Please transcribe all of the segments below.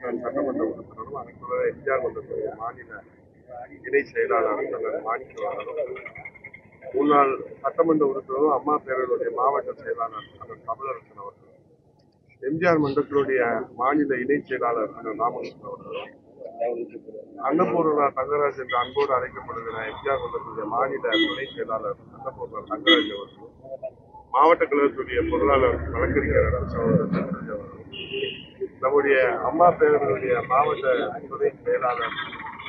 நான் சட்டமன்ற உறுப்பினரும் அனைத்துலக எம்ஜிஆர் மன்றத்துடைய மாநில இணை செயலாளர் அண்ணன் மாணிக்கவாசனும், முன்னாள் சட்டமன்ற உறுப்பினரும் அம்மா பேரவையுடைய மாவட்ட செயலாளர் அண்ணன் தமிழரசன் அவர்களும், எம்ஜிஆர் மன்றத்தினுடைய மாநில இணை செயலாளர் அண்ணன் ராமகிருஷ்ணன் அவர்களும், அன்னபூர்ணா தங்கராஜ் என்று அன்போடு அழைக்கப்படுகிற எம்ஜிஆர் மன்றத்துடைய மாநில துணை செயலாளர் அன்னபூர்ணா தங்கராஜ் அவர்களும், மாவட்ட கழகத்துடைய பொருளாளர் வழக்கறிஞர் சகோதரர் அவர்களும், நம்முடைய அம்மா பேரவையுடைய மாவட்ட துணை செயலாளர்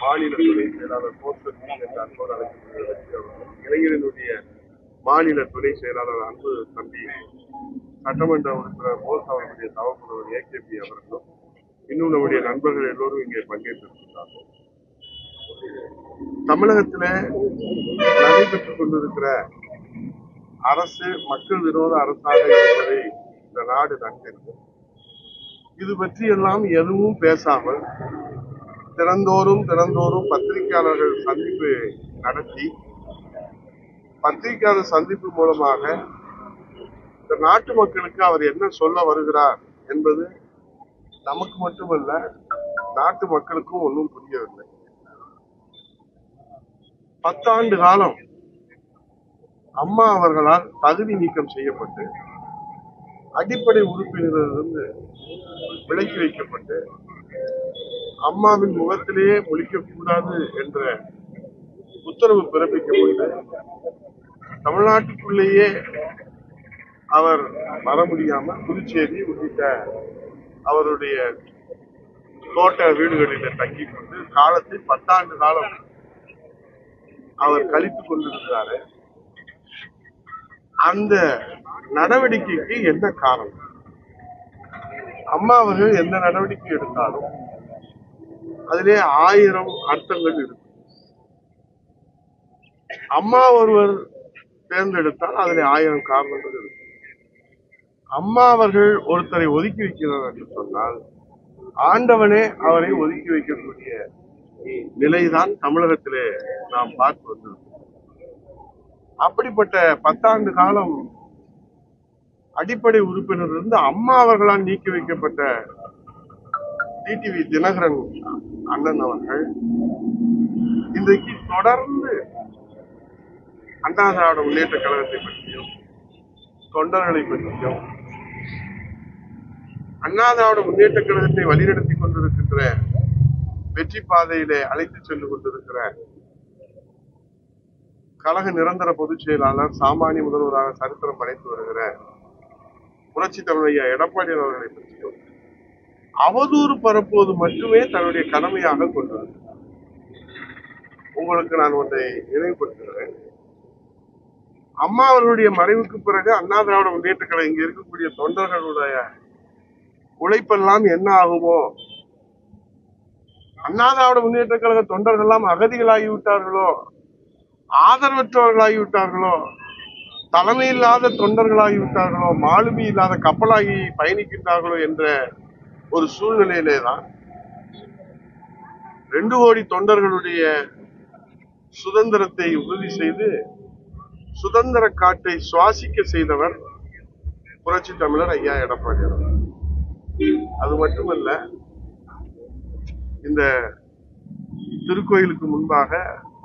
மாநில துணை செயலாளர் போஸ்டர் என்று அன்போடு அழைக்கப்படுகிற வெற்றி அவர்களும், இளைஞர்களுடைய மாநில துணை செயலாளர் அன்பு தம்பி சட்டமன்ற உறுப்பினர் போஸ் அவர்களுடைய தவப்புறவர் ஏகேபி அவர்களும், இன்னும் நம்முடைய நண்பர்கள் எல்லோரும் இங்கே பங்கேற்றிருக்கிறார்கள். தமிழகத்தில நடைபெற்றுக் கொண்டிருக்கிற அரசு மக்கள் விரோத அரசாக இருப்பதை இந்த நாடு நன்கறியும். இது பற்றி எல்லாம் எதுவும் பேசாமல் தினந்தோறும் பத்திரிகையாளர்கள் சந்திப்பு நடத்தி, பத்திரிகையாளர் சந்திப்பு மூலமாக இந்த நாட்டு மக்களுக்கு அவர் என்ன சொல்ல வருகிறார் என்பது நமக்கு மட்டுமல்ல, நாட்டு மக்களுக்கும் ஒன்றும் புரியவில்லை. 10 ஆண்டு காலம் அம்மா அவர்களால் தகுதி நீக்கம் செய்யப்பட்டு அடிப்படை உறுப்பினரிலிருந்து விலக்கி வைக்கப்பட்டு அம்மாவின் முகத்திலேயே முழிக்கக்கூடாது என்ற உத்தரவு பிறப்பிக்கப்பட்டு தமிழ்நாட்டுக்குள்ளேயே அவர் வர முடியாமல் புதுச்சேரி உள்ளிட்ட அவருடைய தோட்ட வீடுகளில் தங்கிக் கொண்டு காலத்தை 10 ஆண்டு காலம் அவர் கழித்துக் கொண்டிருக்கிறாரு. அந்த நடவடிக்கைக்கு என்ன காரணம்? அம்மா அவர்கள் எந்த நடவடிக்கை எடுத்தாலும் அதிலே 1000 அர்த்தங்கள் இருக்கு. அம்மா ஒருவர் தேர்ந்தெடுத்தால் அதிலே 1000 காரணங்கள் இருக்கு. அம்மா அவர்கள் ஒருத்தரை ஒதுக்கி வைக்கிறார் என்று சொன்னால் ஆண்டவனே அவரை ஒதுக்கி வைக்கக்கூடிய நிலைதான் தமிழகத்திலே நாம் பார்த்து வந்திருக்கோம். அப்படிப்பட்ட 10 ஆண்டு காலம் அடிப்படை உறுப்பினர் இருந்து அம்மா அவர்களால் நீக்கி வைக்கப்பட்ட டிடிவி தினகரன் அண்ணன் அவர்கள் இன்றைக்கு தொடர்ந்து அண்ணா திராவிட முன்னேற்ற கழகத்தை பற்றியும் தொண்டர்களை பற்றியும் அண்ணா திராவிட முன்னேற்ற கழகத்தை வழிநடத்தி கொண்டிருக்கின்ற வெற்றி பாதையிலே அழைத்து சென்று கொண்டிருக்கிற கழக நிரந்தர பொதுச் செயலாளர் சாமானிய முதல்வராக சரித்திரம் படைத்து வருகிற புரட்சி தலைவர் எடப்பாடி அவர்களை பற்றியும் அவதூறு பரப்புவது மட்டுமே தன்னுடைய கடமையாக கொண்டது. உங்களுக்கு நான் ஒன்றை நினைவுபடுத்துகிறேன். அம்மா அவர்களுடைய மறைவுக்கு பிறகு அண்ணா திராவிட முன்னேற்ற கழகம் இங்க இருக்கக்கூடிய தொண்டர்களுடைய உழைப்பெல்லாம் என்ன ஆகுமோ, அண்ணா திராவிட முன்னேற்ற கழக தொண்டர்கள் எல்லாம் அகதிகளாகிவிட்டார்களோ, ஆதரவற்றவர்களாகிவிட்டார்களோ, தலைமை இல்லாத தொண்டர்களாகிவிட்டார்களோ, மாலுமி இல்லாத கப்பலாகி பயணிக்கின்றார்களோ என்ற ஒரு சூழ்நிலையிலே தான் 2 கோடி தொண்டர்களுடைய சுதந்திரத்தை உறுதி செய்து சுதந்திர காற்றை சுவாசிக்க செய்தவர் புரட்சி தமிழர் ஐயா எடப்பாடி அவர்கள். அது மட்டுமல்ல, இந்த திருக்கோயிலுக்கு முன்பாக,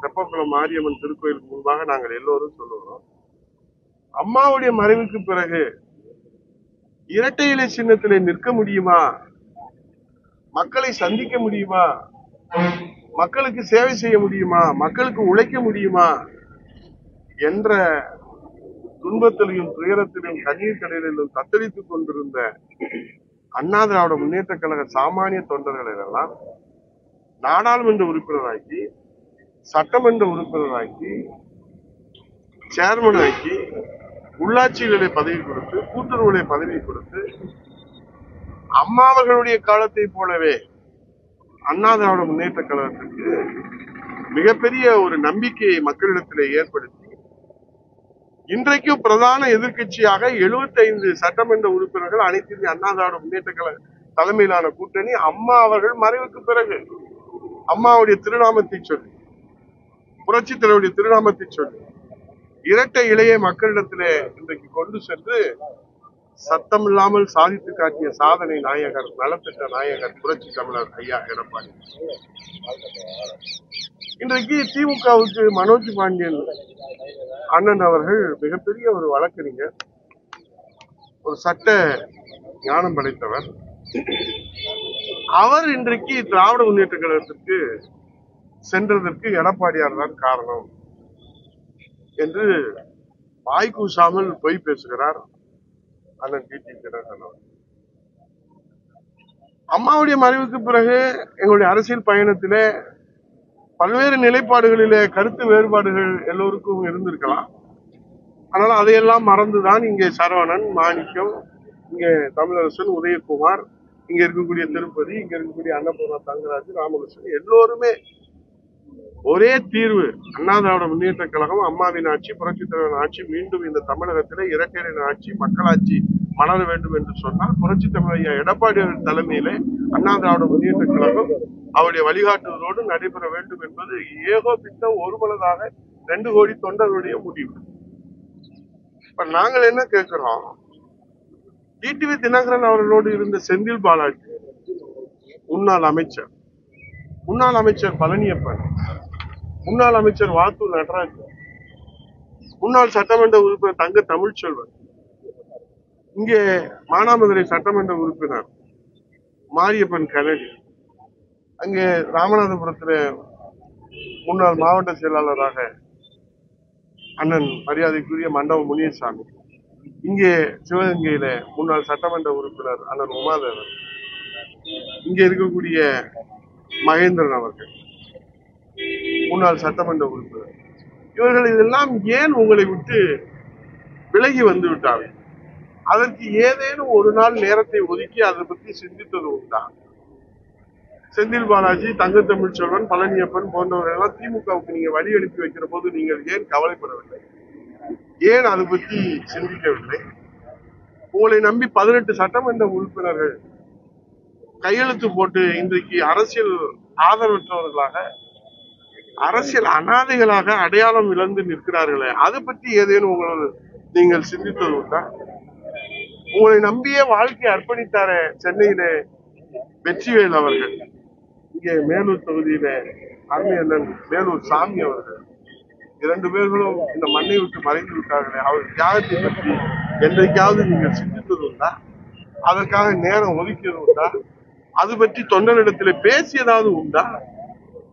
தெப்பக்குளம் மாரியம்மன் திருக்கோயிலுக்கு முன்பாக நாங்கள் எல்லோரும் சொல்லுகிறோம், அம்மாவுடைய மறைவுக்கு பிறகு இரட்டை இலை சின்னத்திலே நிற்க முடியுமா, மக்களை சந்திக்க முடியுமா, மக்களுக்கு சேவை செய்ய முடியுமா, மக்களுக்கு உழைக்க முடியுமா என்ற துன்பத்திலையும் துயரத்திலும் கண்ணீர் கடலிலும் தத்தளித்துக் கொண்டிருந்த அண்ணா திராவிட முன்னேற்ற கழக சாமானிய தொண்டர்களை எல்லாம் நாடாளுமன்ற உறுப்பினராக்கி, சட்டமன்ற உறுப்பினராக்கி, சேர்மன் ஆக்கி, உள்ளாட்சிகளை பதவி கொடுத்து, கூட்டுறவுகளை பதவி கொடுத்து, அம்மா அவர்களுடைய காலத்தை போலவே அண்ணா திராவிட முன்னேற்ற கழகத்திற்கு மிகப்பெரிய ஒரு நம்பிக்கையை மக்களிடத்திலே ஏற்படுத்தி இன்றைக்கும் பிரதான எதிர்கட்சியாக 75 சட்டமன்ற உறுப்பினர்கள் அனைத்து இந்திய அண்ணா திராவிட முன்னேற்ற கழக தலைமையிலான கூட்டணி அம்மா அவர்கள் மறைவுக்கு பிறகு அம்மாவுடைய திருநாமத்தை சொல்லி, புரட்சி தலைவருடைய திருநாமத்தை சொல்லி இரட்டை இலையை மக்களிடத்திலே இன்றைக்கு கொண்டு சென்று சத்தம் இல்லாமல் சாதித்து காட்டிய சாதனை நாயகர், நலத்திட்ட நாயகர், புரட்சி தமிழர் ஐயா எடப்பாடி. இன்றைக்கு திமுகவுக்கு மனோஜ் பாண்டியன் அண்ணன் அவர்கள் மிகப்பெரிய ஒரு வழக்கறிஞர், ஒரு சட்ட ஞானம் படைத்தவர். அவர் இன்றைக்கு திராவிட முன்னேற்ற கழகத்திற்கு சென்றதற்கு எடப்பாடியார் தான் காரணம் என்று வாய்க்கூசாமல் பொய் பேசுகிறார் அண்ணன் டிடிவி தினகரன். அம்மாவுடைய மறைவுக்கு பிறகு எங்களுடைய அரசியல் பயணத்திலே பல்வேறு நிலைப்பாடுகளிலே கருத்து வேறுபாடுகள் எல்லோருக்கும் இருந்திருக்கலாம். ஆனால் அதையெல்லாம் மறந்துதான் இங்கே சரவணன், மாணிக்கம், இங்கே தமிழரசன், உதயகுமார், இங்க இருக்கக்கூடிய திருப்பதி, இங்க இருக்கக்கூடிய அன்னபூர்ணா தங்கராஜ், ராமகிருஷ்ணன் எல்லோருமே ஒரே தீர்வு. அண்ணா திராவிட முன்னேற்ற கழகம், அம்மாவின் ஆட்சி, புரட்சித் தலைவரின் ஆட்சி மீண்டும் இந்த தமிழகத்திலே இரட்டையரின் ஆட்சி, மக்களாட்சி மலர வேண்டும் என்று சொன்னால் புரட்சி தமிழர் ஐயா எடப்பாடியார் தலைமையிலே அண்ணா திராவிட முன்னேற்ற கழகம் அவருடைய வழிகாட்டுதலோடு நடைபெற வேண்டும் என்பது ஏகோபித்த ஒருமனதாக 2 கோடி தொண்டர்களுடைய முடிவு. இப்ப நாங்கள் என்ன கேட்கிறோம்? டிடிவி தினகரன் அவர்களோடு இருந்த செந்தில் பாலாஜி, முன்னாள் அமைச்சர் பழனியப்பன், முன்னாள் அமைச்சர் வாத்தூர் நடராஜன், முன்னாள் சட்டமன்ற உறுப்பினர் தங்க தமிழ்ச்செல்வன், இங்கே மானாமதுரை சட்டமன்ற உறுப்பினர் மாரியப்பன் கனடி, அங்கே ராமநாதபுரத்தில் முன்னாள் மாவட்ட செயலாளராக அண்ணன் மரியாதைக்குரிய மண்டபம் முனியசாமி, இங்கே சிவகங்கையில முன்னாள் சட்டமன்ற உறுப்பினர் அண்ணன் உமாதேவன், இங்கே இருக்கக்கூடிய மகேந்திரன் அவர்கள் முன்னாள் சட்டமன்ற உறுப்பினர், இவர்கள் இதெல்லாம் ஏன் உங்களை விட்டு விலகி வந்து விட்டார்கள்? அதற்கு ஏதேனும் ஒரு நாள் நேரத்தை ஒதுக்கி அதை பற்றி சிந்தித்தது உண்டா? செந்தில் பாலாஜி, தங்க தமிழ்ச்செல்வன், பழனியப்பன் போன்றவர்கள் எல்லாம் திமுகவுக்கு நீங்க வழி அனுப்பி வைக்கிற போது நீங்கள் ஏன் கவலைப்படவில்லை? ஏன் அதை பற்றி சிந்திக்கவில்லை? உங்களை நம்பி 18 சட்டமன்ற உறுப்பினர்கள் கையெழுத்து போட்டு இன்றைக்கு அரசியல் ஆதரவற்றவர்களாக, அரசியல் அனாதைகளாக அடையாளம் இழந்து நிற்கிறார்களே, அதை பற்றி ஏதேனும் நீங்கள் சிந்தித்தது உண்டா? உங்களை நம்பியே வாழ்க்கை அர்ப்பணித்தார சென்னையிலே வெற்றிவேல் அவர்கள், இங்கே மேலூர் தொகுதியில அருமை அண்ணன் மேலூர் சாமி அவர்கள், 2 பேர்களும் இந்த மண்ணை விட்டு மறைந்து விட்டார்களே, அவர் தியாகத்தை பற்றி என்றைக்காவது நீங்கள் சிந்தித்தது உண்டா? அதற்காக நேரம் ஒதுக்கியது உண்டா? அது பற்றி தொண்டரிடத்தில் பேசியதாவது உண்டா?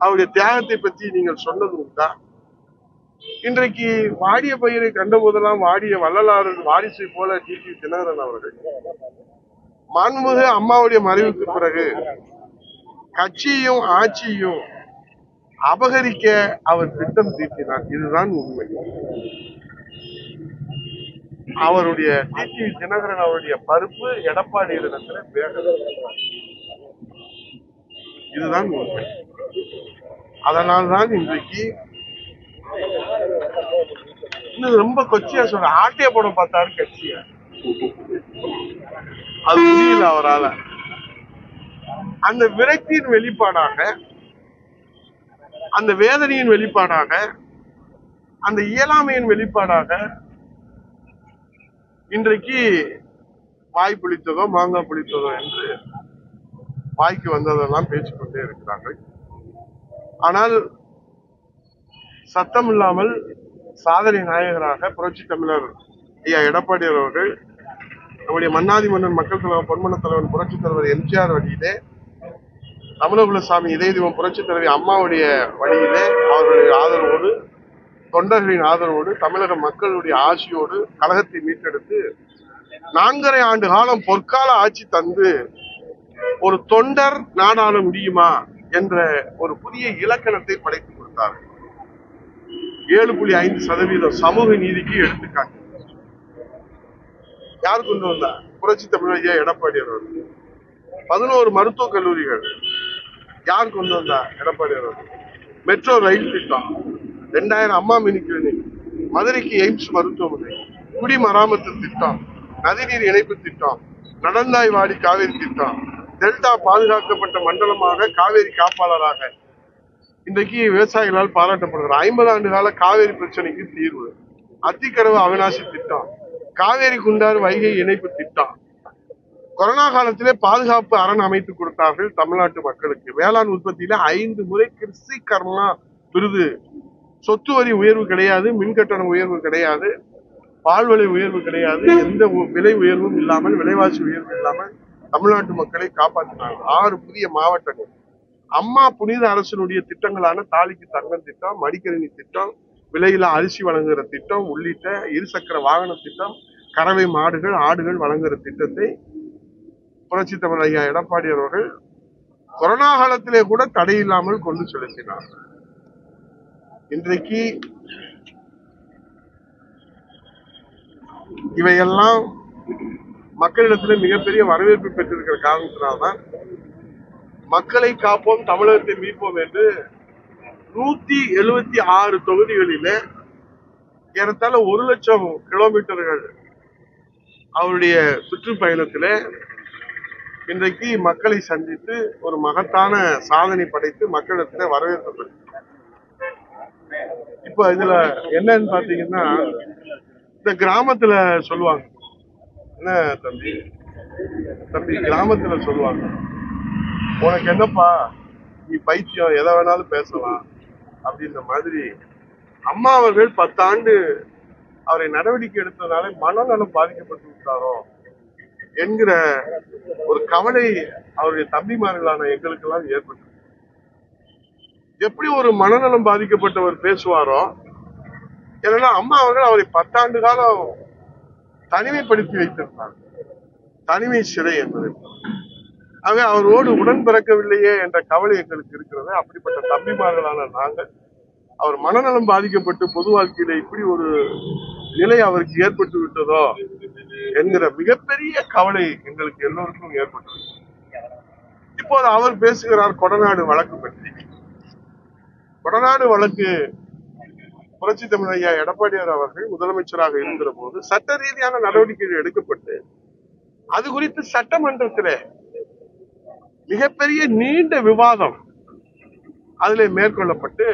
அவருடைய தியாகத்தை பற்றி நீங்கள் சொன்னது உண்டா? இன்றைக்கு வாடிய பயிரை கண்ட போதெல்லாம் வாடிய வள்ளலாரின் வாரிசை போல டிடிவி தினகரன் அவர்கள் மாண்புமிகு அம்மாவுடைய மறைவுக்கு பிறகு கட்சியையும் ஆட்சியையும் அபகரிக்க அவர் திட்டம் தீட்டினார். இதுதான் உண்மை. அவருடைய டிடிவி தினகரன் அவருடைய பருப்பு எடப்பாடி இடத்துல வேக, இதுதான் உண்மை. அதனால்தான் இன்றைக்கு இன்னும் ரொம்ப கொச்சியா சொல்ற ஆட்டைய போட பார்த்தாரு கட்சிய, அது முடியல அவரால். அந்த விரக்தியின் வெளிப்பாடாக, அந்த வேதனையின் வெளிப்பாடாக, அந்த இயலாமையின் வெளிப்பாடாக இன்றைக்கு வாய் புளித்ததோ மாங்காய் புளித்ததோ என்று வாய்க்கு வந்ததெல்லாம் பேசிக்கொண்டே இருக்கிறார்கள். ஆனால் சத்தம் இல்லாமல் சாதனை நாயகராக புரட்சி தமிழர் ஐயா எடப்பாடியார் அவர்கள் நம்முடைய மன்னாதி மன்னன் மக்கள் தலைவர் பொன்மன தலைவன் புரட்சி தலைவர் எம்ஜிஆர் வழியிலே, தமிழகுலசாமி இதய தெய்வம் புரட்சி தலைவி அம்மாவுடைய வழியிலே, அவர்களுடைய ஆதரவோடு, தொண்டர்களின் ஆதரவோடு, தமிழக மக்களுடைய ஆட்சியோடு கழகத்தை மீட்டெடுத்து 4½ ஆண்டு காலம் பொற்கால ஆட்சி தந்து ஒரு தொண்டர் நாடாள முடியுமா என்ற ஒரு புதிய இலக்கணத்தை படைத்து கொடுத்தார்கள். 7.5% சமூக நீதிக்கு எடுத்துக்காட்டு யார் கொண்டு வந்தார்? புரட்சி தமிழர் ஐயா எடப்பாடியார் அவர்கள். 11 மருத்துவக் கல்லூரிகள் யார் கொண்டு வந்தார்? எடப்பாடியார் அவர்கள். மெட்ரோ ரயில் திட்டம், 2000 அம்மா மினி கிளினிக், மதுரைக்கு எய்ம்ஸ் மருத்துவமனை, குடிமராமத்து திட்டம், நதிநீர் இணைப்பு திட்டம், நடந்தாய் வாடி காவேரி திட்டம், டெல்டா பாதுகாக்கப்பட்ட மண்டலமாக காவேரி காப்பாளராக இன்றைக்கு விவசாயிகளால் பாராட்டப்படுகிறார். 50 ஆண்டு கால காவேரி பிரச்சனைக்கு தீர்வு, அத்திக்கடவு அவிநாசி திட்டம், காவேரி குண்டாறு வைகை இணைப்பு திட்டம் கொரோனா காலத்திலே பாதுகாப்பு அரண் அமைத்து கொடுத்தார்கள் தமிழ்நாட்டு மக்களுக்கு. வேளாண் உற்பத்தியில 5 முறை கிருஷி கர்மா விருது. சொத்து வரி உயர்வு கிடையாது, மின்கட்டண உயர்வு கிடையாது, பால்விலை உயர்வு கிடையாது, எந்த விலை உயர்வும் இல்லாமல், விலைவாசி உயர்வு இல்லாமல் தமிழ்நாட்டு மக்களை காப்பாற்றினாங்க. 6 புதிய மாவட்டங்கள். அம்மா புனித அரசனுடைய திட்டங்களான தாலிக்கு தங்கம் திட்டம், மடிக்கணினி திட்டம், விலையில அரிசி வழங்குகிற திட்டம் உள்ளிட்ட இருசக்கர வாகன திட்டம், கறவை மாடுகள் ஆடுகள் வழங்குகிற திட்டத்தை புரட்சி தமிழர் ஐயா எடப்பாடி அவர்கள் கொரோனா காலத்திலே கூட தடையில்லாமல் கொண்டு செலுத்தினார். இன்றைக்கு இவையெல்லாம் மக்களிடத்தில் மிகப்பெரிய வரவேற்பு பெற்றிருக்கிற காரணத்தினால்தான் மக்களை காப்போம் தமிழகத்தை மீட்போம் என்று 176 தொகுதிகளிலே ஏறத்தாழ 1 லட்சம் கிலோமீட்டர்கள் அவருடைய சுற்றுப்பயணத்திலே இன்றைக்கு மக்களை சந்தித்து ஒரு மகத்தான சாதனை படைத்து மக்களிடத்தில் வரவேற்பு பெற்று. இப்ப இதுல என்னன்னு பாத்தீங்கன்னா, இந்த கிராமத்துல சொல்லுவாங்க, என்ன தம்பி தம்பி கிராமத்துல சொல்லுவாங்க, உனக்கு என்னப்பா நீ பைத்தியம், எதை வேணாலும் பேசலாம் அப்படின்ற மாதிரி. அம்மா அவர்கள் 10 ஆண்டு அவரை நடவடிக்கை எடுத்ததுனால மனநலம் பாதிக்கப்பட்டு விட்டாரோ என்கிற ஒரு கவலை அவருடைய தம்பிமார்களான எங்களுக்கு எல்லாம் ஏற்பட்டது. எப்படி ஒரு மனநலம் பாதிக்கப்பட்டவர் பேசுவாரோ, ஏன்னா அம்மா அவர்கள் அவரை 10 ஆண்டு காலம் தனிமைப்படுத்தி வைத்திருந்தார். தனிமை சிறை என்பது. ஆகவே அவரோடு உடன் பிறக்கவில்லையே என்ற கவலை எங்களுக்கு இருக்கிறது. அப்படிப்பட்ட தம்பிமார்களான நாங்கள் அவர் மனநலம் பாதிக்கப்பட்டு பொது வாழ்க்கையில இப்படி ஒரு நிலை அவருக்கு ஏற்பட்டு விட்டதோ என்கிற மிகப்பெரிய கவலை எங்களுக்கு எல்லோருக்கும் ஏற்பட்டது. இப்போது அவர் பேசுகிறார் கொடநாடு வழக்கு பற்றி. கொடநாடு வழக்கு புரட்சி தமிழர் ஐயா எடப்பாடியார் அவர்கள் முதலமைச்சராக இருக்கிற போது சட்ட ரீதியான நடவடிக்கைகள் எடுக்கப்பட்டு அது குறித்து சட்டமன்றத்திலே மிகப்பெரிய நீண்ட விவாதம் அதிலே மேற்கொள்ளப்பட்டு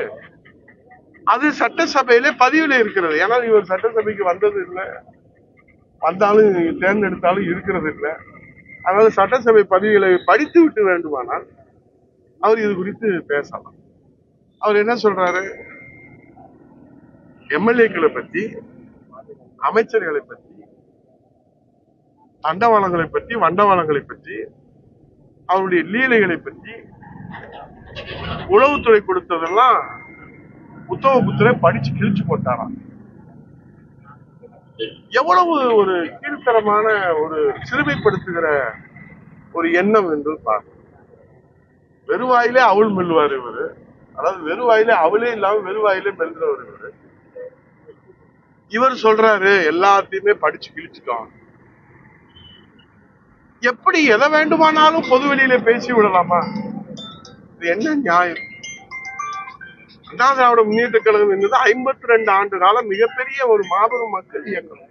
அது சட்டசபையிலே பதிவுல இருக்கிறது. ஏன்னா இவர் சட்டசபைக்கு வந்தது இல்லை, வந்தாலும் தேர்ந்தெடுத்தாலும் இருக்கிறது இல்லை. அதனால சட்டசபை பதிவுகளை படித்து விட்டு வேண்டுமானால் அவர் இது குறித்து பேசலாம். அவர் என்ன சொல்றாரு, எம்எல்ஏக்களை பற்றி, அமைச்சர்களை பற்றி, தண்டவாளங்களை பற்றி, வண்டவாளங்களை பற்றி, அவருடைய லீலைகளை பற்றி, உளவுத்துறை கொடுத்ததெல்லாம் புத்தகப்புத்தரை படிச்சு கிழிச்சு போட்டாராம். எவ்வளவு ஒரு கீழ்த்தரமான ஒரு சிறுமைப்படுத்துகிற ஒரு எண்ணம் என்று பாருங்க. வெறுவாயிலே அவள் மெல்லுவார் இவரு, அதாவது வெறுவாயிலே அவளே இல்லாம வெறுவாயிலே மெல்றவர் இவரு. இவர் சொல்றாரு எல்லாத்தையுமே படிச்சு கிழிச்சுட்டோம். எப்படி எதை வேண்டுமானாலும் பொது வெளியில பேசி விடலாமா? இது என்ன நியாயம்? அண்ணா திராவிட முன்னேற்ற கழகம் என்பது 52 ஆண்டு காலம் மிகப்பெரிய ஒரு மாபெரும் மக்கள் இயக்கம்.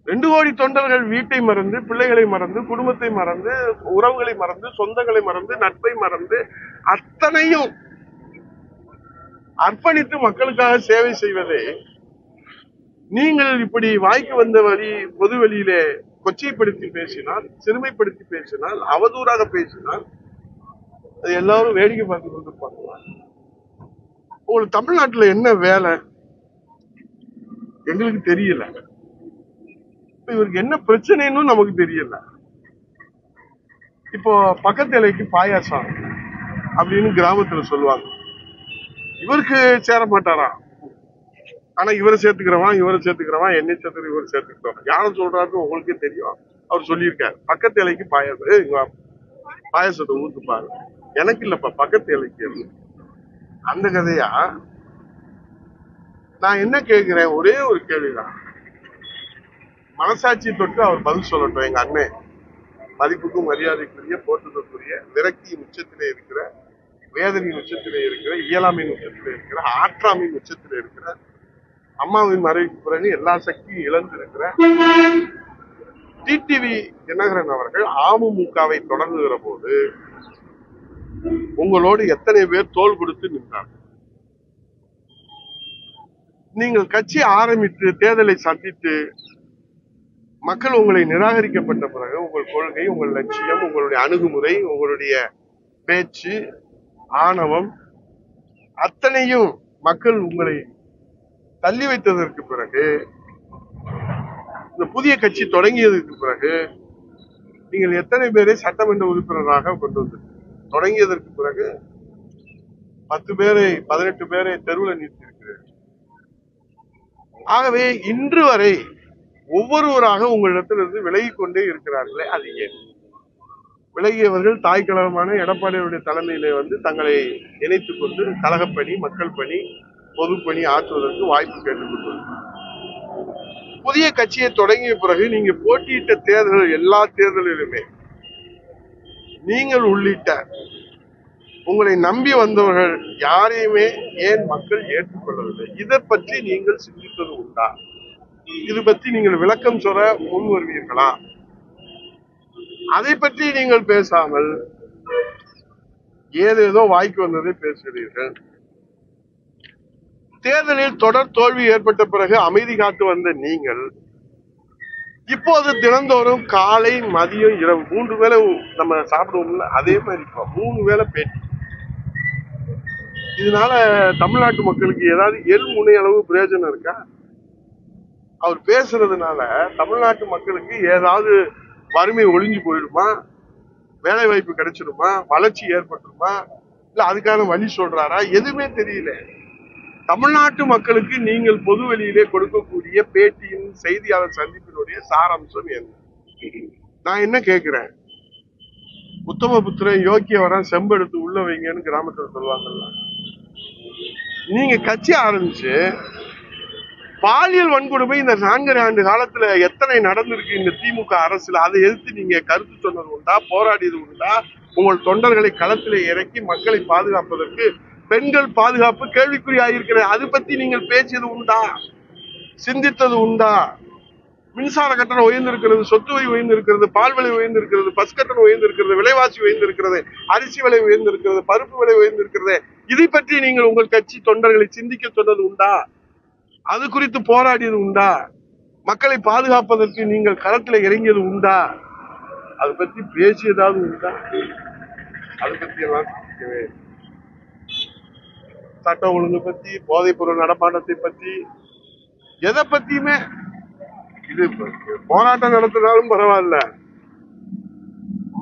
2 கோடி தொண்டர்கள் வீட்டை மறந்து, பிள்ளைகளை மறந்து, குடும்பத்தை மறந்து, உறவுகளை மறந்து, சொந்தங்களை மறந்து, நட்பை மறந்து, அத்தனையும் அர்ப்பணித்து மக்களுக்காக சேவை செய்வதை நீங்கள் இப்படி வாய்க்கு வந்த வரி பொது வெளியிலே கொச்சைப்படுத்தி பேசினால், சிறுமைப்படுத்தி பேசினால், அவதூறாக பேசினால் அது எல்லாரும் வேடிக்கை பார்த்து கொண்டிருப்பாங்க. உங்களுக்கு தமிழ்நாட்டுல என்ன வேலை எங்களுக்கு தெரியல. இவருக்கு என்ன பிரச்சனைன்னு நமக்கு தெரியல. இப்போ பக்கத்து இலைக்கு பாயாசம் அப்படின்னு கிராமத்துல சொல்லுவாங்க. இவருக்கு சேர மாட்டாரா? ஆனா இவரை சேர்த்துக்கிறவன் என்னை சேர்த்து இவரை சேர்த்துக்கிறோம். யாரும் சொல்றாருன்னு உங்களுக்கே தெரியும். அவர் சொல்லியிருக்காரு, பக்கத்து இலைக்கு பாயாசம், பாயாசத்தை ஊத்து பாரு. எனக்கு இல்லப்பா, பக்கத்து இலைக்கு. அந்த கதையா? நான் என்ன கேட்கிறேன், ஒரே ஒரு கேள்விதான். மனசாட்சி தொட்டு அவர் பதில் சொல்லட்டும். எங்க அண்ணன் மதிப்புக்கும் மரியாதைக்குரிய, போற்றுதற்குரிய, விரக்தியின் உச்சத்திலே இருக்கிற, வேதனையின் உச்சத்திலே இருக்கிற, இயலாமையின் உச்சத்திலே இருக்கிற, ஆற்றாமையின் உச்சத்திலே இருக்கிற, அம்மாவின் மறைவுக்கு பிறகு எல்லா சக்தியும் இழந்திருக்கிற டிடிவி தினகரன் அவர்கள் அமமுகவை தொடங்குகிற போது உங்களோடு எத்தனை பேர் தோள் கொடுத்து நின்றார்? நீங்கள் கட்சி ஆரம்பித்து தேர்தலை சந்தித்து மக்கள் உங்களை நிராகரிக்கப்பட்ட பிறகு உங்கள் கொள்கை, உங்கள் லட்சியம், உங்களுடைய அணுகுமுறை, உங்களுடைய பேச்சு, ஆணவம் அத்தனையும் மக்கள் உங்களை தள்ளி வைத்ததற்கு பிறகு, இந்த புதிய கட்சி தொடங்கியதற்கு பிறகு நீங்கள் எத்தனை பேரை சட்டமன்ற உறுப்பினராக கொண்டு வந்து தொடங்கியதற்கு பிறகு 10 பேரை 18 பேரை தெருவில் நிறுத்தியிருக்கிறீர்கள். ஆகவே இன்று வரை ஒவ்வொருவராக உங்களிடத்திலிருந்து விலகிக் கொண்டே இருக்கிறார்களே, அது ஏன்? விலகியவர்கள் தாய் கழகமான எடப்பாடியுடைய தலைமையிலே வந்து தங்களை இணைத்துக் கொண்டு கழகப்பணி, மக்கள் பணி, பொதுப்பணி ஆற்றுவதற்கு வாய்ப்பு கேட்டுக்கொண்டது. புதிய கட்சியை தொடங்கிய பிறகு நீங்க போட்டியிட்ட தேர்தல், எல்லா தேர்தலிலுமே நீங்கள் உள்ளிட்ட உங்களை நம்பி வந்தவர்கள் யாரையுமே ஏன் மக்கள் ஏற்றுக்கொள்ளவில்லை? இதை பற்றி நீங்கள் சிந்தித்தது உண்டா? இது பற்றி நீங்கள் விளக்கம் சொல்ல முன் வருவீர்களா? அதை பற்றி நீங்கள் பேசாமல் ஏதேதோ வாய்க்கு வந்ததை பேசுகிறீர்கள். தேர்தலில் தொடர் தோல்வி ஏற்பட்ட பிறகு அமைதி காத்து வந்த நீங்கள் இப்போது தினந்தோறும் காலை, மதியம், இரவு 3 வேளை நம்ம சாப்பிடுவோம்ல, அதே மாதிரி 3 வேளை பேட்டி. இதனால தமிழ்நாட்டு மக்களுக்கு ஏதாவது முனை அளவு பிரயோஜனம் இருக்கா? அவர் பேசுறதுனால தமிழ்நாட்டு மக்களுக்கு ஏதாவது வறுமை ஒழிஞ்சு போயிடுமா? வேலை வாய்ப்பு கிடைச்சிடுமா? வளர்ச்சி ஏற்பட்டுமா? இல்ல அதுக்கான வழி சொல்றாரா? எதுவுமே தெரியல. தமிழ்நாட்டு மக்களுக்கு நீங்கள் பொது வெளியிலே கொடுக்கக்கூடிய பேட்டியின், செய்தியாளர் சந்திப்பினுடைய சாராம்சம் என்ன? நான் என்ன கேட்கிறேன், உத்தமபுத்திரன் யோக்கியவரன் செம்பெடுத்து உள்ள வைங்கன்னு கிராமத்துல சொல்லுவாங்கல்ல. நீங்க கட்சி ஆரம்பிச்சு பாலியல் வன்கொடுமை இந்த 4 ஆண்டு காலத்துல எத்தனை நடந்திருக்கு இந்த திமுக அரசுல? அதை எதிர்த்து நீங்க கருத்து சொன்னது உண்டா? போராடியது உண்டா? உங்கள் தொண்டர்களை களத்திலே இறக்கி மக்களை பாதுகாப்பதற்கு பெண்கள் பாதுகாப்பு கேள்விக்குறியாயிருக்கிறது, அது பத்தி நீங்கள் பேசியது உண்டா? சிந்தித்தது உண்டா? மின்சார கட்டணம் உயர்ந்திருக்கிறது, சொத்து வரி உயர்ந்திருக்கிறது, பால் விலை உயர்ந்திருக்கிறது, பஸ் கட்டணம் உயர்ந்திருக்கிறது, விலைவாசி உயர்ந்திருக்கிறது, அரிசி விலை உயர்ந்திருக்கிறது, பருப்பு விலை உயர்ந்திருக்கிறது. இதை பற்றி நீங்கள் உங்கள் கட்சி தொண்டர்களை சிந்திக்க சொன்னது உண்டா? அது குறித்து போராடியது உண்டா? மக்களை பாதுகாப்பதற்கு நீங்கள் களத்தில் இறங்கியது உண்டா? அது பற்றி பேசியதாவது உண்டா? அது பற்றி எல்லாம் சிந்திக்கவே. சட்ட ஒழுங்கு பத்தி, போதைப் பொருள் நடமாட்டத்தை பத்தி, எதை பத்தியுமே இது போராட்டம் நடத்தினாலும் பரவாயில்ல,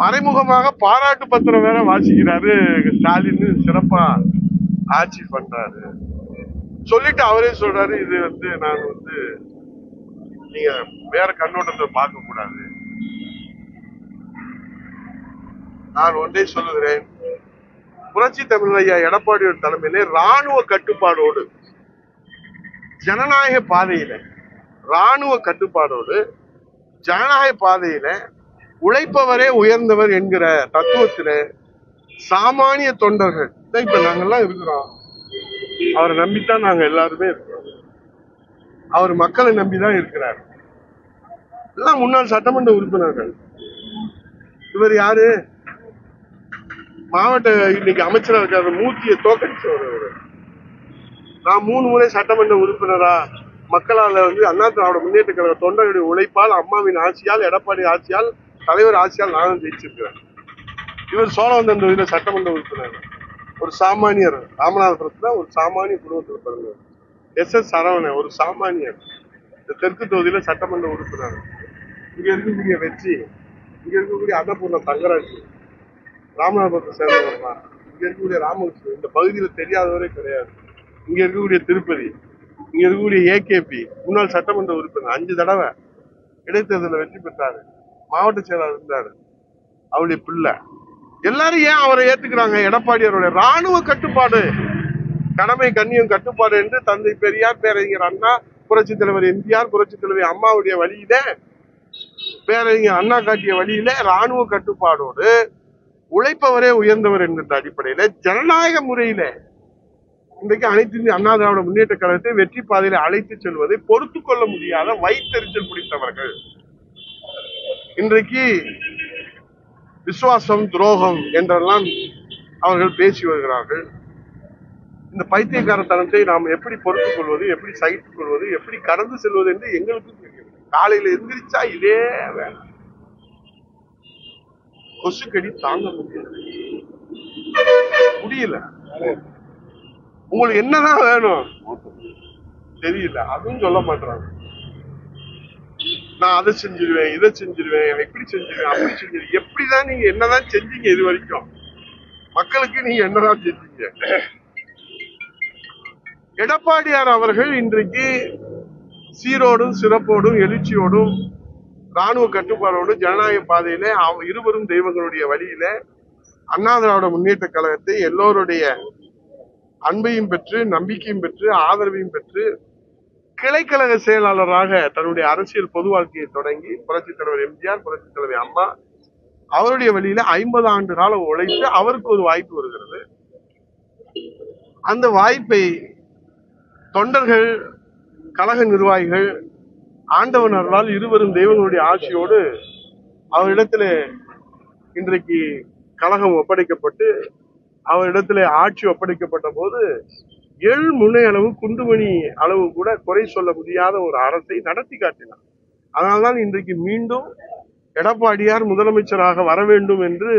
மறைமுகமாக பாராட்டு பத்திரம் வேற வாசிக்கிறாரு ஸ்டாலின், சிறப்பா ஆட்சி பண்றாரு சொல்லிட்டு அவரே சொல்றாரு, இது நான் நீங்க வேற கண்ணோட்டத்தை பார்க்க கூடாது. நான் ஒன்றே சொல்லுகிறேன், புரட்சி தமிழர் ஐயா எடப்பாடியோட தலைமையிலே ராணுவ கட்டுப்பாடோடு, ஜனநாயக பாதையில, ராணுவ கட்டுப்பாடோடு ஜனநாயக பாதையில உழைப்பவரே உயர்ந்தவர் என்கிற தத்துவத்தில சாமானிய தொண்டர்கள் இப்ப நாங்கெல்லாம் இருக்கிறோம். அவரை நம்பித்தான் நாங்க எல்லாருமே இருக்கிறோம். அவர் மக்களை நம்பிதான் இருக்கிறார். எல்லாம் முன்னாள் சட்டமன்ற உறுப்பினர்கள். இவர் யாரு? மாவட்ட இன்னைக்கு அமைச்சராக இருக்காரு, மூர்த்தியை தோக்கடிச்சவர். நான் 3 முறை சட்டமன்ற உறுப்பினரா மக்களால் அண்ணா திராவிட முன்னேற்ற கழக தொண்டர்களுடைய உழைப்பால், அம்மாவின் ஆட்சியால், எடப்பாடி ஆட்சியால், தலைவர் ஆட்சியால் நானும் ஜெயிச்சிருக்கிறேன். இவர் சோழவந்தன் தொகுதியில சட்டமன்ற உறுப்பினர், ஒரு சாமானியர், ராமநாதபுரத்துல ஒரு சாமானிய குடும்பத்தில் பிறந்தவர். எஸ் சரவணன் ஒரு சாமானியர், இந்த தெற்கு தொகுதியில சட்டமன்ற உறுப்பினர். இங்க இருக்கக்கூடிய வெற்றி, இங்க இருக்கக்கூடிய அன்னபூர்ண தங்கராஜ் ராமநாதபுரத்தை சேர்ந்தவர் தான். இங்க இருக்கக்கூடிய ராமகிருஷ்ணன் இந்த பகுதியில தெரியாதவரே கிடையாது. இங்க இருக்கக்கூடிய திருப்பதி, இங்க இருக்கக்கூடிய ஏகேபி முன்னாள் சட்டமன்ற உறுப்பினர், 5 தடவை இடைத்தேர்தலில் வெற்றி பெற்றாரு, மாவட்ட செயலாளர் இருந்தாரு, அவருடைய பிள்ளை. எல்லாரும் ஏன் அவரை ஏத்துக்கிறாங்க? எடப்பாடி அவருடைய ராணுவ கட்டுப்பாடு, கடமை கண்ணியம் கட்டுப்பாடு என்று தந்தை பெரியார், பேரறிஞர் அண்ணா, புரட்சி தலைவர் எம்ஜிஆர், புரட்சி தலைவர் அம்மாவுடைய வழியில, பேரறிஞர் அண்ணா காட்டிய வழியில ராணுவ கட்டுப்பாடோடு உழைப்பவரே உயர்ந்தவர் என்கின்ற அடிப்படையில ஜனநாயக முறையில இன்றைக்கு அனைத்து இந்திய அண்ணா திராவிட முன்னேற்ற கழகத்தை வெற்றி பாதையில அழைத்து செல்வதை பொறுத்து கொள்ள முடியாத வைத்தறிச்சல் பிடித்தவர்கள் இன்றைக்கு விசுவாசம், துரோகம் என்றெல்லாம் அவர்கள் பேசி வருகிறார்கள். இந்த பைத்தியக்காரத்தனத்தை நாம் எப்படி பொறுத்துக் கொள்வது, எப்படி சகித்துக் கொள்வது, எப்படி கடந்து செல்வது என்று எங்களுக்கு தெரியும். காலையில எந்திரிச்சா இதே வேலை. கொசுக்கடி தாங்க முடியல. உங்களுக்கு என்னதான் வேணும் தெரியல, அதுவும் சொல்ல மாட்டாங்க. நான் அதை செஞ்சிருவேன், இதை செஞ்சிருவேன், எப்படி செஞ்சிருவேன், அப்படி செஞ்சிருவேன். எப்படிதான் நீங்க என்னதான் செஞ்சீங்க இது வரைக்கும்? மக்களுக்கு நீங்க என்னதான் செஞ்சீங்க? எடப்பாடியார் அவர்கள் இன்றைக்கு சீரோடும் சிறப்போடும் எழுச்சியோடும் ராணுவ கட்டுப்பாடோடும் ஜனநாயக பாதையில இருவரும் தெய்வங்களுடைய வழியில அண்ணா திராவிட முன்னேற்ற கழகத்தை எல்லோருடைய அன்பையும் பெற்று, நம்பிக்கையும் பெற்று, ஆதரவையும் பெற்று கிளைக்கழக செயலாளராக தன்னுடைய அரசியல் பொது வாழ்க்கையை தொடங்கி புரட்சித் தலைவர் எம்ஜிஆர், புரட்சித் தலைவர் அம்மா அவருடைய வழியில 50 ஆண்டு காலம் உழைத்து அவருக்கு ஒரு வாய்ப்பு வருகிறது. அந்த வாய்ப்பை தொண்டர்கள், கழக நிர்வாகிகள், ஆண்டவன் அருளால் இருவரும் தெய்வங்களுடைய ஆட்சியோடு அவரிடத்துல இன்றைக்கு கழகம் ஒப்படைக்கப்பட்டு அவரிடத்துல ஆட்சி ஒப்படைக்கப்பட்ட போது முனை அளவு, குண்டுமணி அளவு கூட குறை சொல்ல முடியாத ஒரு அரசை நடத்தி காட்டினார். அதனால்தான் இன்றைக்கு மீண்டும் எடப்பாடியார் முதலமைச்சராக வர வேண்டும் என்று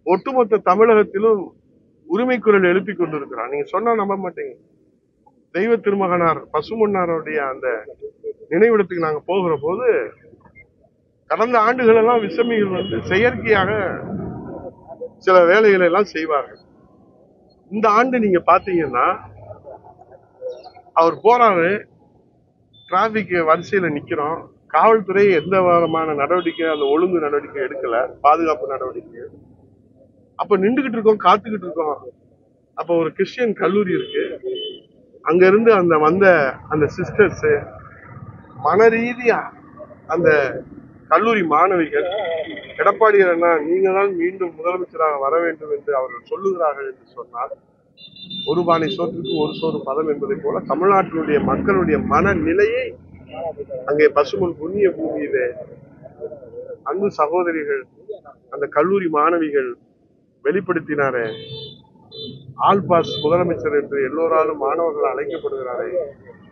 ஒட்டுமொத்த தமிழகத்திலும் உரிமை குரல் எழுப்பிக் கொண்டிருக்கிறார். நீங்க சொன்னா நம்ப மாட்டீங்க. தெய்வ திருமகனார் பசுமன்னாருடைய அந்த நினைவிடத்துக்கு நாங்க போகிற போது கடந்த ஆண்டுகள் எல்லாம் விசமிகள் வந்து செயற்கையாக சில வேலைகளை எல்லாம் செய்வார்கள். இந்த ஆண்டு நீங்க பாத்தீங்கன்னா அவர் போறாரு, டிராபிக் வரிசையில நிக்கிறோம், காவல்துறை எந்த விதமான நடவடிக்கை, அந்த ஒழுங்கு நடவடிக்கை எடுக்கல, பாதுகாப்பு நடவடிக்கை. அப்ப நின்றுகிட்டு இருக்கோம், காத்துக்கிட்டு இருக்கோம். அப்ப ஒரு கிறிஸ்டியன் கல்லூரி இருக்கு, அங்க இருந்து வந்த அந்த சிஸ்டர்ஸ் மன ரீதியா அந்த கல்லூரி மாணவிகள் எடப்பாடியார் அண்ணா நீங்க தான் மீண்டும் முதலமைச்சராக வர வேண்டும் என்று அவர்கள் சொல்லுகிறார்கள் என்று சொன்னால் ஒரு பானை சோற்றுக்கு ஒரு சோறு பதம் என்பதை போல தமிழ்நாட்டினுடைய மக்களுடைய மனநிலையை அங்கே பசுமன் புண்ணிய பூமியிலே அன்பு சகோதரிகள், அந்த கல்லூரி மாணவிகள் வெளிப்படுத்தினாரே. ஆல் பாஸ் முதலமைச்சர் என்று எல்லோராலும் மாணவர்கள் அழைக்கப்படுகிறாரே,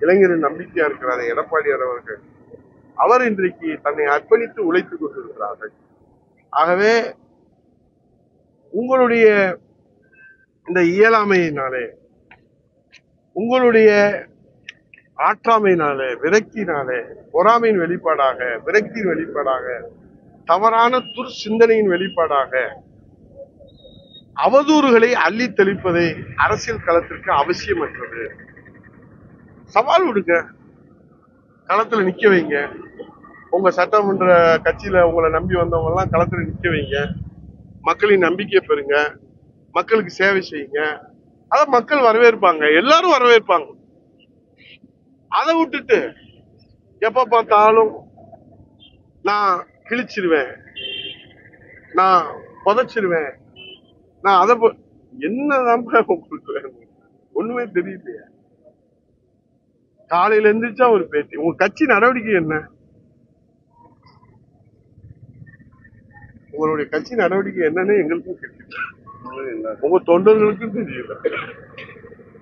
இளைஞரின் நம்பிக்கையா இருக்கிறாரே எடப்பாடியார் அவர்கள், அவர் இன்றைக்கு தன்னை அர்ப்பணித்து உழைத்துக் கொண்டிருக்கிறார்கள். ஆகவே உங்களுடைய இந்த இயலாமையினாலே, உங்களுடைய ஆற்றாமையினாலே, விரக்தியினாலே, பொறாமையின் வெளிப்பாடாக, விரக்தியின் வெளிப்பாடாக, தவறான துர்சிந்தனையின் வெளிப்பாடாக அவதூறுகளை அள்ளி தெளிப்பதை அரசியல் களத்திற்கு அவசியமற்றது. சவால் விடுங்க, களத்துல நிக்க வைங்க. உங்க சட்டமன்ற கட்சியில உங்களை நம்பி வந்தவங்க எல்லாம் களத்துல நிக்க வைங்க, மக்களின் நம்பிக்கை பெறுங்க, மக்களுக்கு சேவை செய்யுங்க. அத மக்கள் வரவேற்பாங்க, எல்லாரும் வரவேற்பாங்க. அதை விட்டுட்டு எப்ப பார்த்தாலும் நான் கிழிச்சிருவேன், நான் புதைச்சிருவேன், நான் அதை என்னதான் உங்களுக்கு வேணும்? ஒண்ணுமே தெரியலையா? காலையில எந்திரிச்சா ஒரு பேச்சு. உங்க கட்சி நடவடிக்கை என்ன? உங்களுடைய கட்சி நடவடிக்கை என்னன்னு எங்களுக்கும் தெரியல, உங்க தொண்டர்களுக்கும் தெரியல.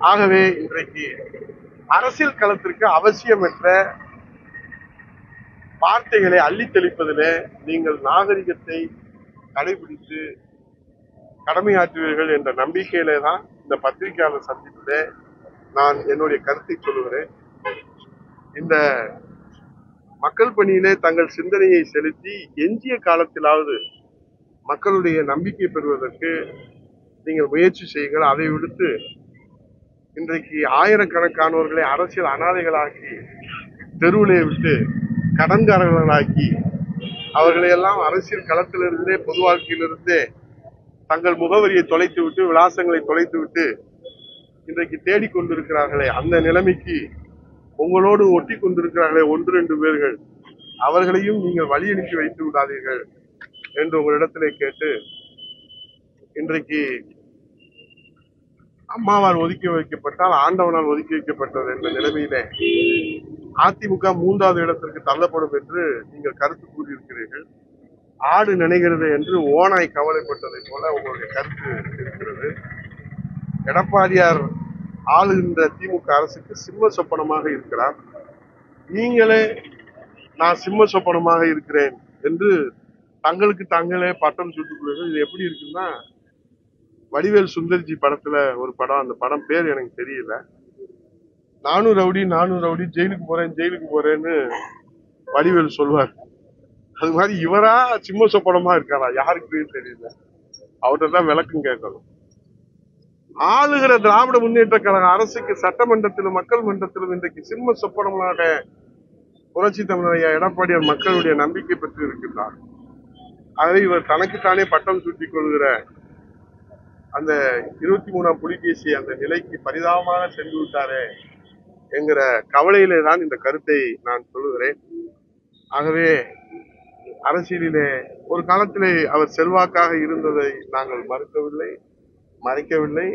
ஆகவே இன்றைக்கு அரசியல் களத்திற்கு அவசியமற்ற வார்த்தைகளை அள்ளி தெளிப்பதிலே நீங்கள் நாகரிகத்தை கடைபிடித்து கடமையாற்றுவீர்கள் என்ற நம்பிக்கையிலே தான் இந்த பத்திரிகையாளர் சந்திப்பிலே நான் என்னுடைய கருத்தை சொல்லுகிறேன். இந்த மக்கள் பணியிலே தங்கள் சிந்தனையை செலுத்தி எஞ்சிய காலத்திலாவது மக்களுடைய நம்பிக்கை பெறுவதற்கு நீங்கள் முயற்சி செய்யுங்கள். அதை விடுத்து இன்றைக்கு ஆயிரக்கணக்கானவர்களை அரசியல் அனாதைகளாக்கி, தெருவிலே விட்டு கடன்காரர்களாக்கி, அவர்களையெல்லாம் அரசியல் களத்திலிருந்தே, பொது வாழ்க்கையிலிருந்தே தங்கள் முகவரியை தொலைத்து விட்டு, விலாசங்களை தொலைத்து விட்டு இன்றைக்கு தேடிக்கொண்டிருக்கிறார்களே, அந்த நிலைமைக்கு உங்களோடு ஒட்டி கொண்டிருக்கிறார்களே 1-2 பேர்கள், அவர்களையும் நீங்கள் வழி அனுப்பி வைத்து விடாதீர்கள் என்று உங்களிடத்திலே கேட்டு, இன்றைக்கு அம்மாவால் ஒதுக்கி வைக்கப்பட்டால் ஆண்டவனால் ஒதுக்கி வைக்கப்பட்டது என்ற நிலைமையிலே அதிமுக 3வது இடத்திற்கு தள்ளப்படும் என்று நீங்கள் கருத்து கூறியிருக்கிறீர்கள். ஆடு நினைக்கிறது என்று ஓனாய் கவலைப்பட்டதை போல உங்களுடைய கருத்து இருக்கிறது. எடப்பாடியார் ஆளுகின்ற திமுக அரசுக்கு சிம்ம சொப்பனமாக இருக்கிறார். நீங்களே நான் சிம்ம சொப்பனமாக இருக்கிறேன் என்று தங்களுக்கு தாங்களே பட்டம் சூட்டிக் கொள்வது. இது எப்படி இருக்குன்னா, வடிவேல் சுந்தர்ஜி படத்துல ஒரு படம், அந்த படம் பேர் எனக்கு தெரியல, நானும் ரவுடி ஜெயிலுக்கு போறேன்னு வடிவேல் சொல்லுவார். அது மாதிரி இவரா சிம்ம சொப்பனமா இருக்காரா யாருக்கு தெரியல. அவர்கிட்ட தான் விளக்கம் கேட்கணும். ஆளுகிற திராவிட முன்னேற்ற கழக அரசுக்கு சட்டமன்றத்திலும் மக்கள் மன்றத்திலும் இன்றைக்கு சிம்ம சொப்பனமாக புரட்சி தமிழர் எடப்பாடியார் மக்களுடைய நம்பிக்கை பெற்று இருக்கின்றார். ஆகவே இவர் தனக்குத்தானே பட்டம் சூட்டிக் கொள்கிற அந்த 23ஆம் புலிகேசி அந்த நிலைக்கு பரிதாபமாக சென்று விட்டாரே என்கிற கவலையிலே தான் இந்த கருத்தை நான் சொல்லுகிறேன். ஆகவே அரசியலிலே ஒரு காலத்திலே அவர் செல்வாக்காக இருந்ததை நாங்கள் மறுக்கவில்லை, மறைக்கவில்லை,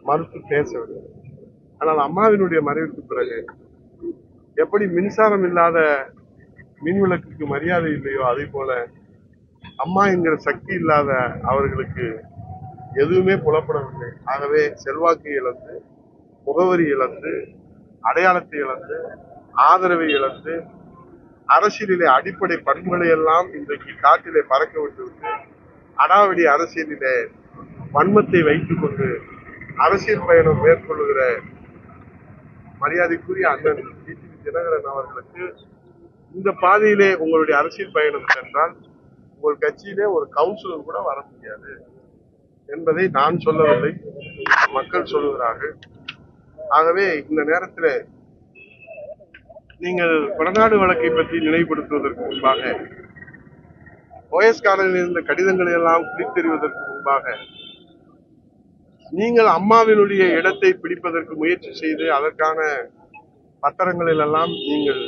மறுத்து பேசவில்லை. ஆனால் அம்மாவினுடைய மறைவுக்கு பிறகு எப்படி மின்சாரம் இல்லாத மின் விளக்குக்கு மரியாதை இல்லையோ அதே போல அம்மா என்கிற சக்தி இல்லாத அவர்களுக்கு எதுவுமே புலப்படவில்லை. ஆகவே செல்வாக்கு இழந்து, முகவரி இழந்து, அடையாளத்தை இழந்து, ஆதரவை இழந்து, அரசியலிலே அடிப்படை பண்புகளை எல்லாம் இன்றைக்கு காட்டிலே பறக்க விட்டுவிட்டு அடாவடி அரசியலிலே வன்மத்தை வைத்துக் கொண்டு அரசியல் பயணம் மேற்கொள்ளுகிற மரியாதைக்குரிய அண்ணன் டிடிவி தினகரன் அவர்களுக்கு இந்த பாதையிலே உங்களுடைய அரசியல் பயணம் சென்றால் உங்கள் கட்சியிலே ஒரு கவுன்சிலர் கூட வர முடியாது என்பதை நான் சொல்லவில்லை, மக்கள் சொல்லுகிறார்கள். ஆகவே இந்த நேரத்தில் நீங்கள் கொடநாடு வழக்கை பற்றி நினைவுபடுத்துவதற்கு முன்பாக, ஓஎஸ்காரனில் இருந்த கடிதங்களை எல்லாம் பிரித்தெறிவதற்கு முன்பாக, நீங்கள் அம்மாவினுடைய இடத்தை பிடிப்பதற்கு முயற்சி செய்து அதற்கான பத்திரங்களில் எல்லாம் நீங்கள்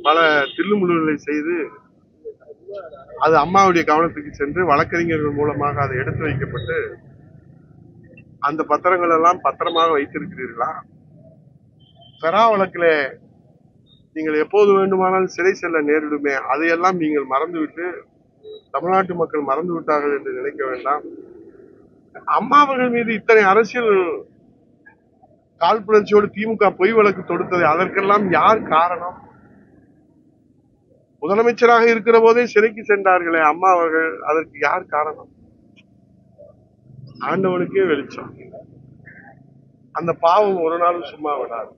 பல தில்லுமுல்லுகளை செய்து அது அம்மாவுடைய கவனத்துக்கு சென்று வழக்கறிஞர்கள் மூலமாக அது எடுத்து வைக்கப்பட்டு அந்த பத்திரங்கள் எல்லாம் பத்திரமாக வைத்திருக்கிறீர்களா? பெறா வழக்கில் நீங்கள் எப்போது வேண்டுமானாலும் சிறை செல்ல நேரிடுமே, அதையெல்லாம் நீங்கள் மறந்துவிட்டு தமிழ்நாட்டு மக்கள் மறந்து விட்டார்கள் என்று நினைக்க வேண்டாம். அம்மா அவர்கள் மீது இத்தனை அரசியல் காழ்ப்புணர்ச்சியோடு திமுக பொய் வழக்கு தொடுத்தது, அதற்கெல்லாம் யார் காரணம்? முதலமைச்சராக இருக்கிற போதே சிறைக்கு சென்றார்களே அம்மா அவர்கள், அதற்கு யார் காரணம்? ஆண்டவனுக்கே வெளிச்சம். அந்த பாவம் ஒரு நாளும் சும்மா விடாது.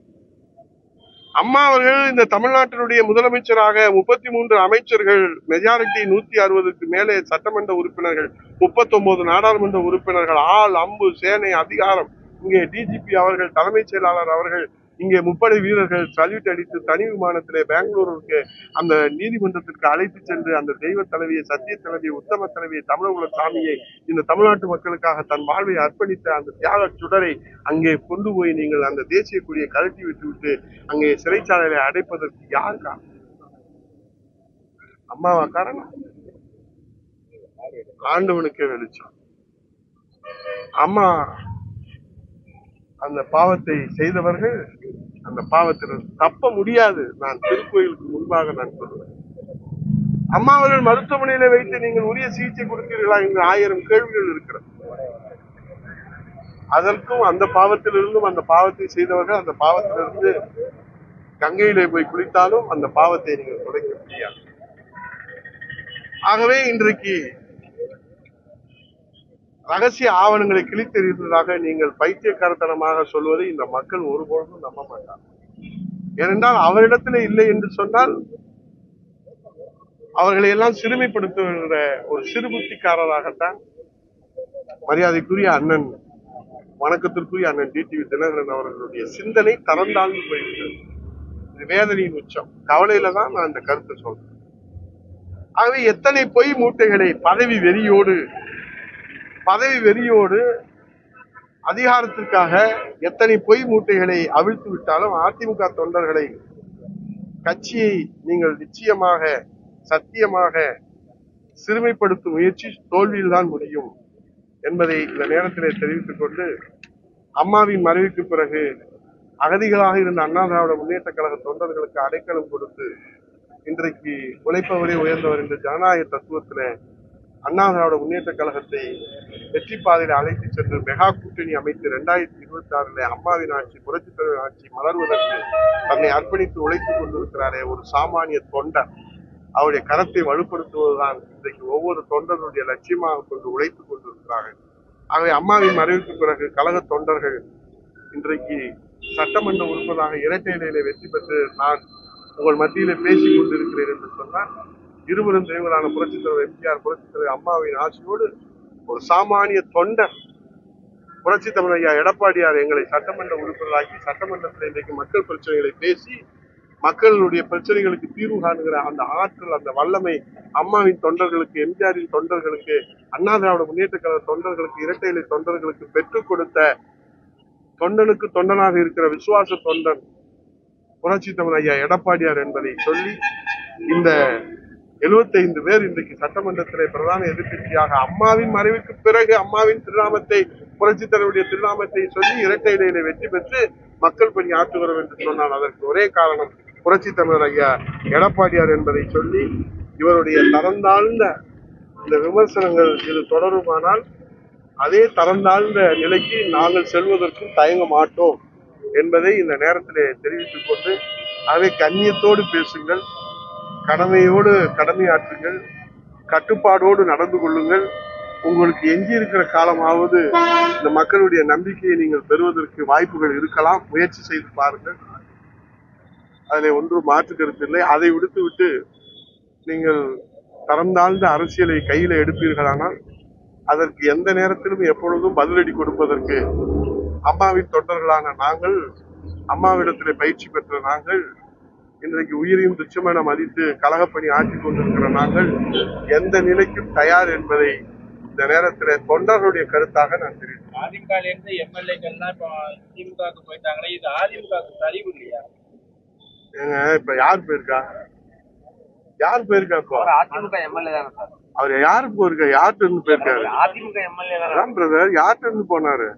அம்மா அவர்கள் இந்த தமிழ்நாட்டினுடைய முதலமைச்சராக 33 அமைச்சர்கள், மெஜாரிட்டி 160க்கு மேலே சட்டமன்ற உறுப்பினர்கள், 39 நாடாளுமன்ற உறுப்பினர்கள், ஆள் அம்பு சேனை அதிகாரம், இங்கே டிஜிபி அவர்கள், தலைமைச் செயலாளர் அவர்கள், இங்கே முப்படை வீரர்கள் சல்யூட் அடித்து தனி விமானத்திலே பெங்களூருக்கு அந்த நீதிமன்றத்திற்கு அழைத்து சென்று அந்த தெய்வ தலைவியை, சத்திய தலைவியை, உத்தம தலைவியை, தமிழகுல சாமியை, இந்த தமிழ்நாட்டு மக்களுக்காக தன் வாழ்வை அர்ப்பணித்த அந்த தியாக சுடரை அங்கே கொண்டு போய் நீங்கள் அந்த தேசிய கொடியை கழட்டி விட்டுவிட்டு அங்கே சிறைச்சாலையை அடைப்பதற்கு யார் காரணம்? அம்மாவா காரணம்? ஆண்டவனுக்கே வெளிச்சம். அம்மா அந்த பாவத்தை செய்தவர்கள் அந்த பாவத்தில் தப்ப முடியாது. நான் திருக்கோயிலுக்கு முன்பாக நான் சொல்லுவேன். அம்மா அவர்கள் மருத்துவமனையில வைத்து நீங்கள் உரிய சிகிச்சை கொடுத்தீர்களா என்று 1000 கேள்விகள் இருக்கிறது. அதற்கும் அந்த பாவத்திலிருந்தும் அந்த பாவத்தை செய்தவர்கள் அந்த பாவத்திலிருந்து கங்கையிலே போய் குளித்தாலும் அந்த பாவத்தை நீங்கள் துடைக்க முடியாது. ஆகவே இன்றைக்கு ரகசிய ஆவணங்களை கிழித்தெறிந்ததாக நீங்கள் பைத்தியக்காரத்தனமாக சொல்வதை இந்த மக்கள் ஒருபொழுதும் நம்ப மாட்டார். ஏனென்றால் அவரிடத்தில் இல்லை என்று சொன்னால் அவர்களை எல்லாம் சிறுமைப்படுத்துகிற ஒரு சிறுபுத்திக்காரராகத்தான் மரியாதைக்குரிய அண்ணன், வணக்கத்திற்குரிய அண்ணன் டிடிவி தினகரன் அவர்களுடைய சிந்தனை தரந்தாழ்ந்து போய்விட்டது. இது வேதனையின் உச்சம். கவலையில தான் நான் இந்த கருத்தை சொல்றேன். ஆகவே எத்தனை பொய் மூட்டைகளை பதவி வெறியோடு அதிகாரத்திற்காக எத்தனை பொய் மூட்டைகளை அவிழ்த்து விட்டாலும் அதிமுக தொண்டர்களை, கட்சியை நீங்கள் நிச்சயமாக சத்தியமாக சிறுமைப்படுத்தும் முயற்சி தோல்வியில் தான் முடியும் என்பதை இந்த நேரத்திலே தெரிவித்துக் கொண்டு, அம்மாவின் மறைவுக்கு பிறகு அகதிகளாக இருந்த அண்ணா திராவிட முன்னேற்ற கழக தொண்டர்களுக்கு அடைக்கலம் கொடுத்து இன்றைக்கு உழைப்பவரே உயர்ந்தவர் என்ற ஜனநாயக தத்துவத்திலே அண்ணா திராவிட முன்னேற்ற கழகத்தை வெற்றி பாதையில் அழைத்து சென்று மெகா கூட்டணி அமைத்து 2026 அம்மாவின் ஆட்சி, புரட்சித் தலைவர் ஆட்சி மலர்வதற்கு தன்னை அர்ப்பணித்து உழைத்துக் கொண்டிருக்கிறாரே ஒரு சாமானிய தொண்டர், அவருடைய கரத்தை வலுப்படுத்துவதுதான் இன்றைக்கு ஒவ்வொரு தொண்டர்களுடைய லட்சியமாக கொண்டு உழைத்துக் கொண்டிருக்கிறார்கள். ஆகவே அம்மாவின் மறைவுக்கு பிறகு கழக தொண்டர்கள் இன்றைக்கு சட்டமன்ற உறுப்பினராக இரட்டை இலையிலே வெற்றி பெற்று நான் உங்கள் மத்தியிலே பேசிக் கொண்டிருக்கிறேன் என்று சொன்னால், இருவரும் தெய்வங்களான புரட்சித் தலைவர் எம்ஜிஆர், புரட்சித் தலைவர் அம்மாவின் ஆட்சியோடு ஒரு சாமானிய தொண்டர் புரட்சித் தமிழர் ஐயா எடப்பாடியார் எங்களை சட்டமன்ற உறுப்பினராக்கி சட்டமன்றத்தில் இன்றைக்கு மக்கள் பிரச்சனைகளை பேசி மக்களுடைய பிரச்சனைகளுக்கு தீர்வு காணுகிற அந்த ஆற்றல், அந்த வல்லமை அம்மாவின் தொண்டர்களுக்கு, எம்ஜிஆரின் தொண்டர்களுக்கு, அண்ணா திராவிட முன்னேற்ற கழக தொண்டர்களுக்கு, இரட்டை இலை தொண்டர்களுக்கு பெற்றுக் கொடுத்த தொண்டனுக்கு தொண்டனாக இருக்கிற விசுவாச தொண்டன் புரட்சி தமிழர் ஐயா எடப்பாடியார் என்பதை சொல்லி, இந்த 75 பேர் இன்றைக்கு சட்டமன்றத்திலே பிரதான எதிர்கட்சியாக அம்மாவின் மறைவுக்கு பிறகு அம்மாவின் திருநாமத்தை, புரட்சி தலைவருடைய திருநாமத்தை சொல்லி இரட்டை இலையிலே வெற்றி பெற்று மக்கள் பணி ஆற்றுகிறோம் என்று சொன்னால் அதற்கு ஒரே காரணம் புரட்சி தமிழர் ஐயா எடப்பாடியார் என்பதை சொல்லி, இவருடைய தரந்தாழ்ந்த இந்த விமர்சனங்கள் இது தொடருமானால் அதே தரந்தாழ்ந்த நிலைக்கு நாங்கள் செல்வதற்கும் தயங்க மாட்டோம் என்பதை இந்த நேரத்திலே தெரிவித்துக் கொண்டு, அதை கண்ணியத்தோடு பேசுங்கள், கடமையோடு கடமையாற்றுங்கள், கட்டுப்பாடோடு நடந்து கொள்ளுங்கள். உங்களுக்கு எஞ்சி இருக்கிற காலமாவது இந்த மக்களுடைய நம்பிக்கையை நீங்கள் பெறுவதற்கு வாய்ப்புகள் இருக்கலாம். முயற்சி செய்து பாருங்கள், அதில் ஒன்றும் மாற்று கருத்தில்லை. அதை விடுத்துவிட்டு நீங்கள் தரந்தாழ்ந்த அரசியலை கையில எடுப்பீர்களானால் அதற்கு எந்த நேரத்திலும் எப்பொழுதும் பதிலடி கொடுப்பதற்கு அம்மாவின் தொண்டர்களான நாங்கள், அம்மாவிடத்திலே பயிற்சி பெற்ற நாங்கள், இன்றைக்கு உயிரையும் துச்சமென மதித்து கழகப்பணி ஆற்றிக் கொண்டிருக்கிற நாங்கள் எந்த நிலைக்கும் தயார் என்பதை இந்த நேரத்தில் தொண்டர்களுடைய கருத்தாக நான் தெரிவித்தேன். அதிமுக எம்எல்ஏக்கள்லாம் இப்போ திமுகவுக்கு போயிட்டாங்களே, இது அதிமுகவுக்கு சரிவு இல்லையா? ஏங்க இப்ப யார் போயிருக்கா? யார் போயிருக்கா? இப்போ அதிமுக எம்எல்ஏ தானே சார். அவர் யாருக்கு போயிருக்கா? யார்கிட்ட இருந்து போயிருக்காரு? அதிமுக எம்எல்ஏ தான் பிரதர். யார்கிட்ட இருந்து போனாரு?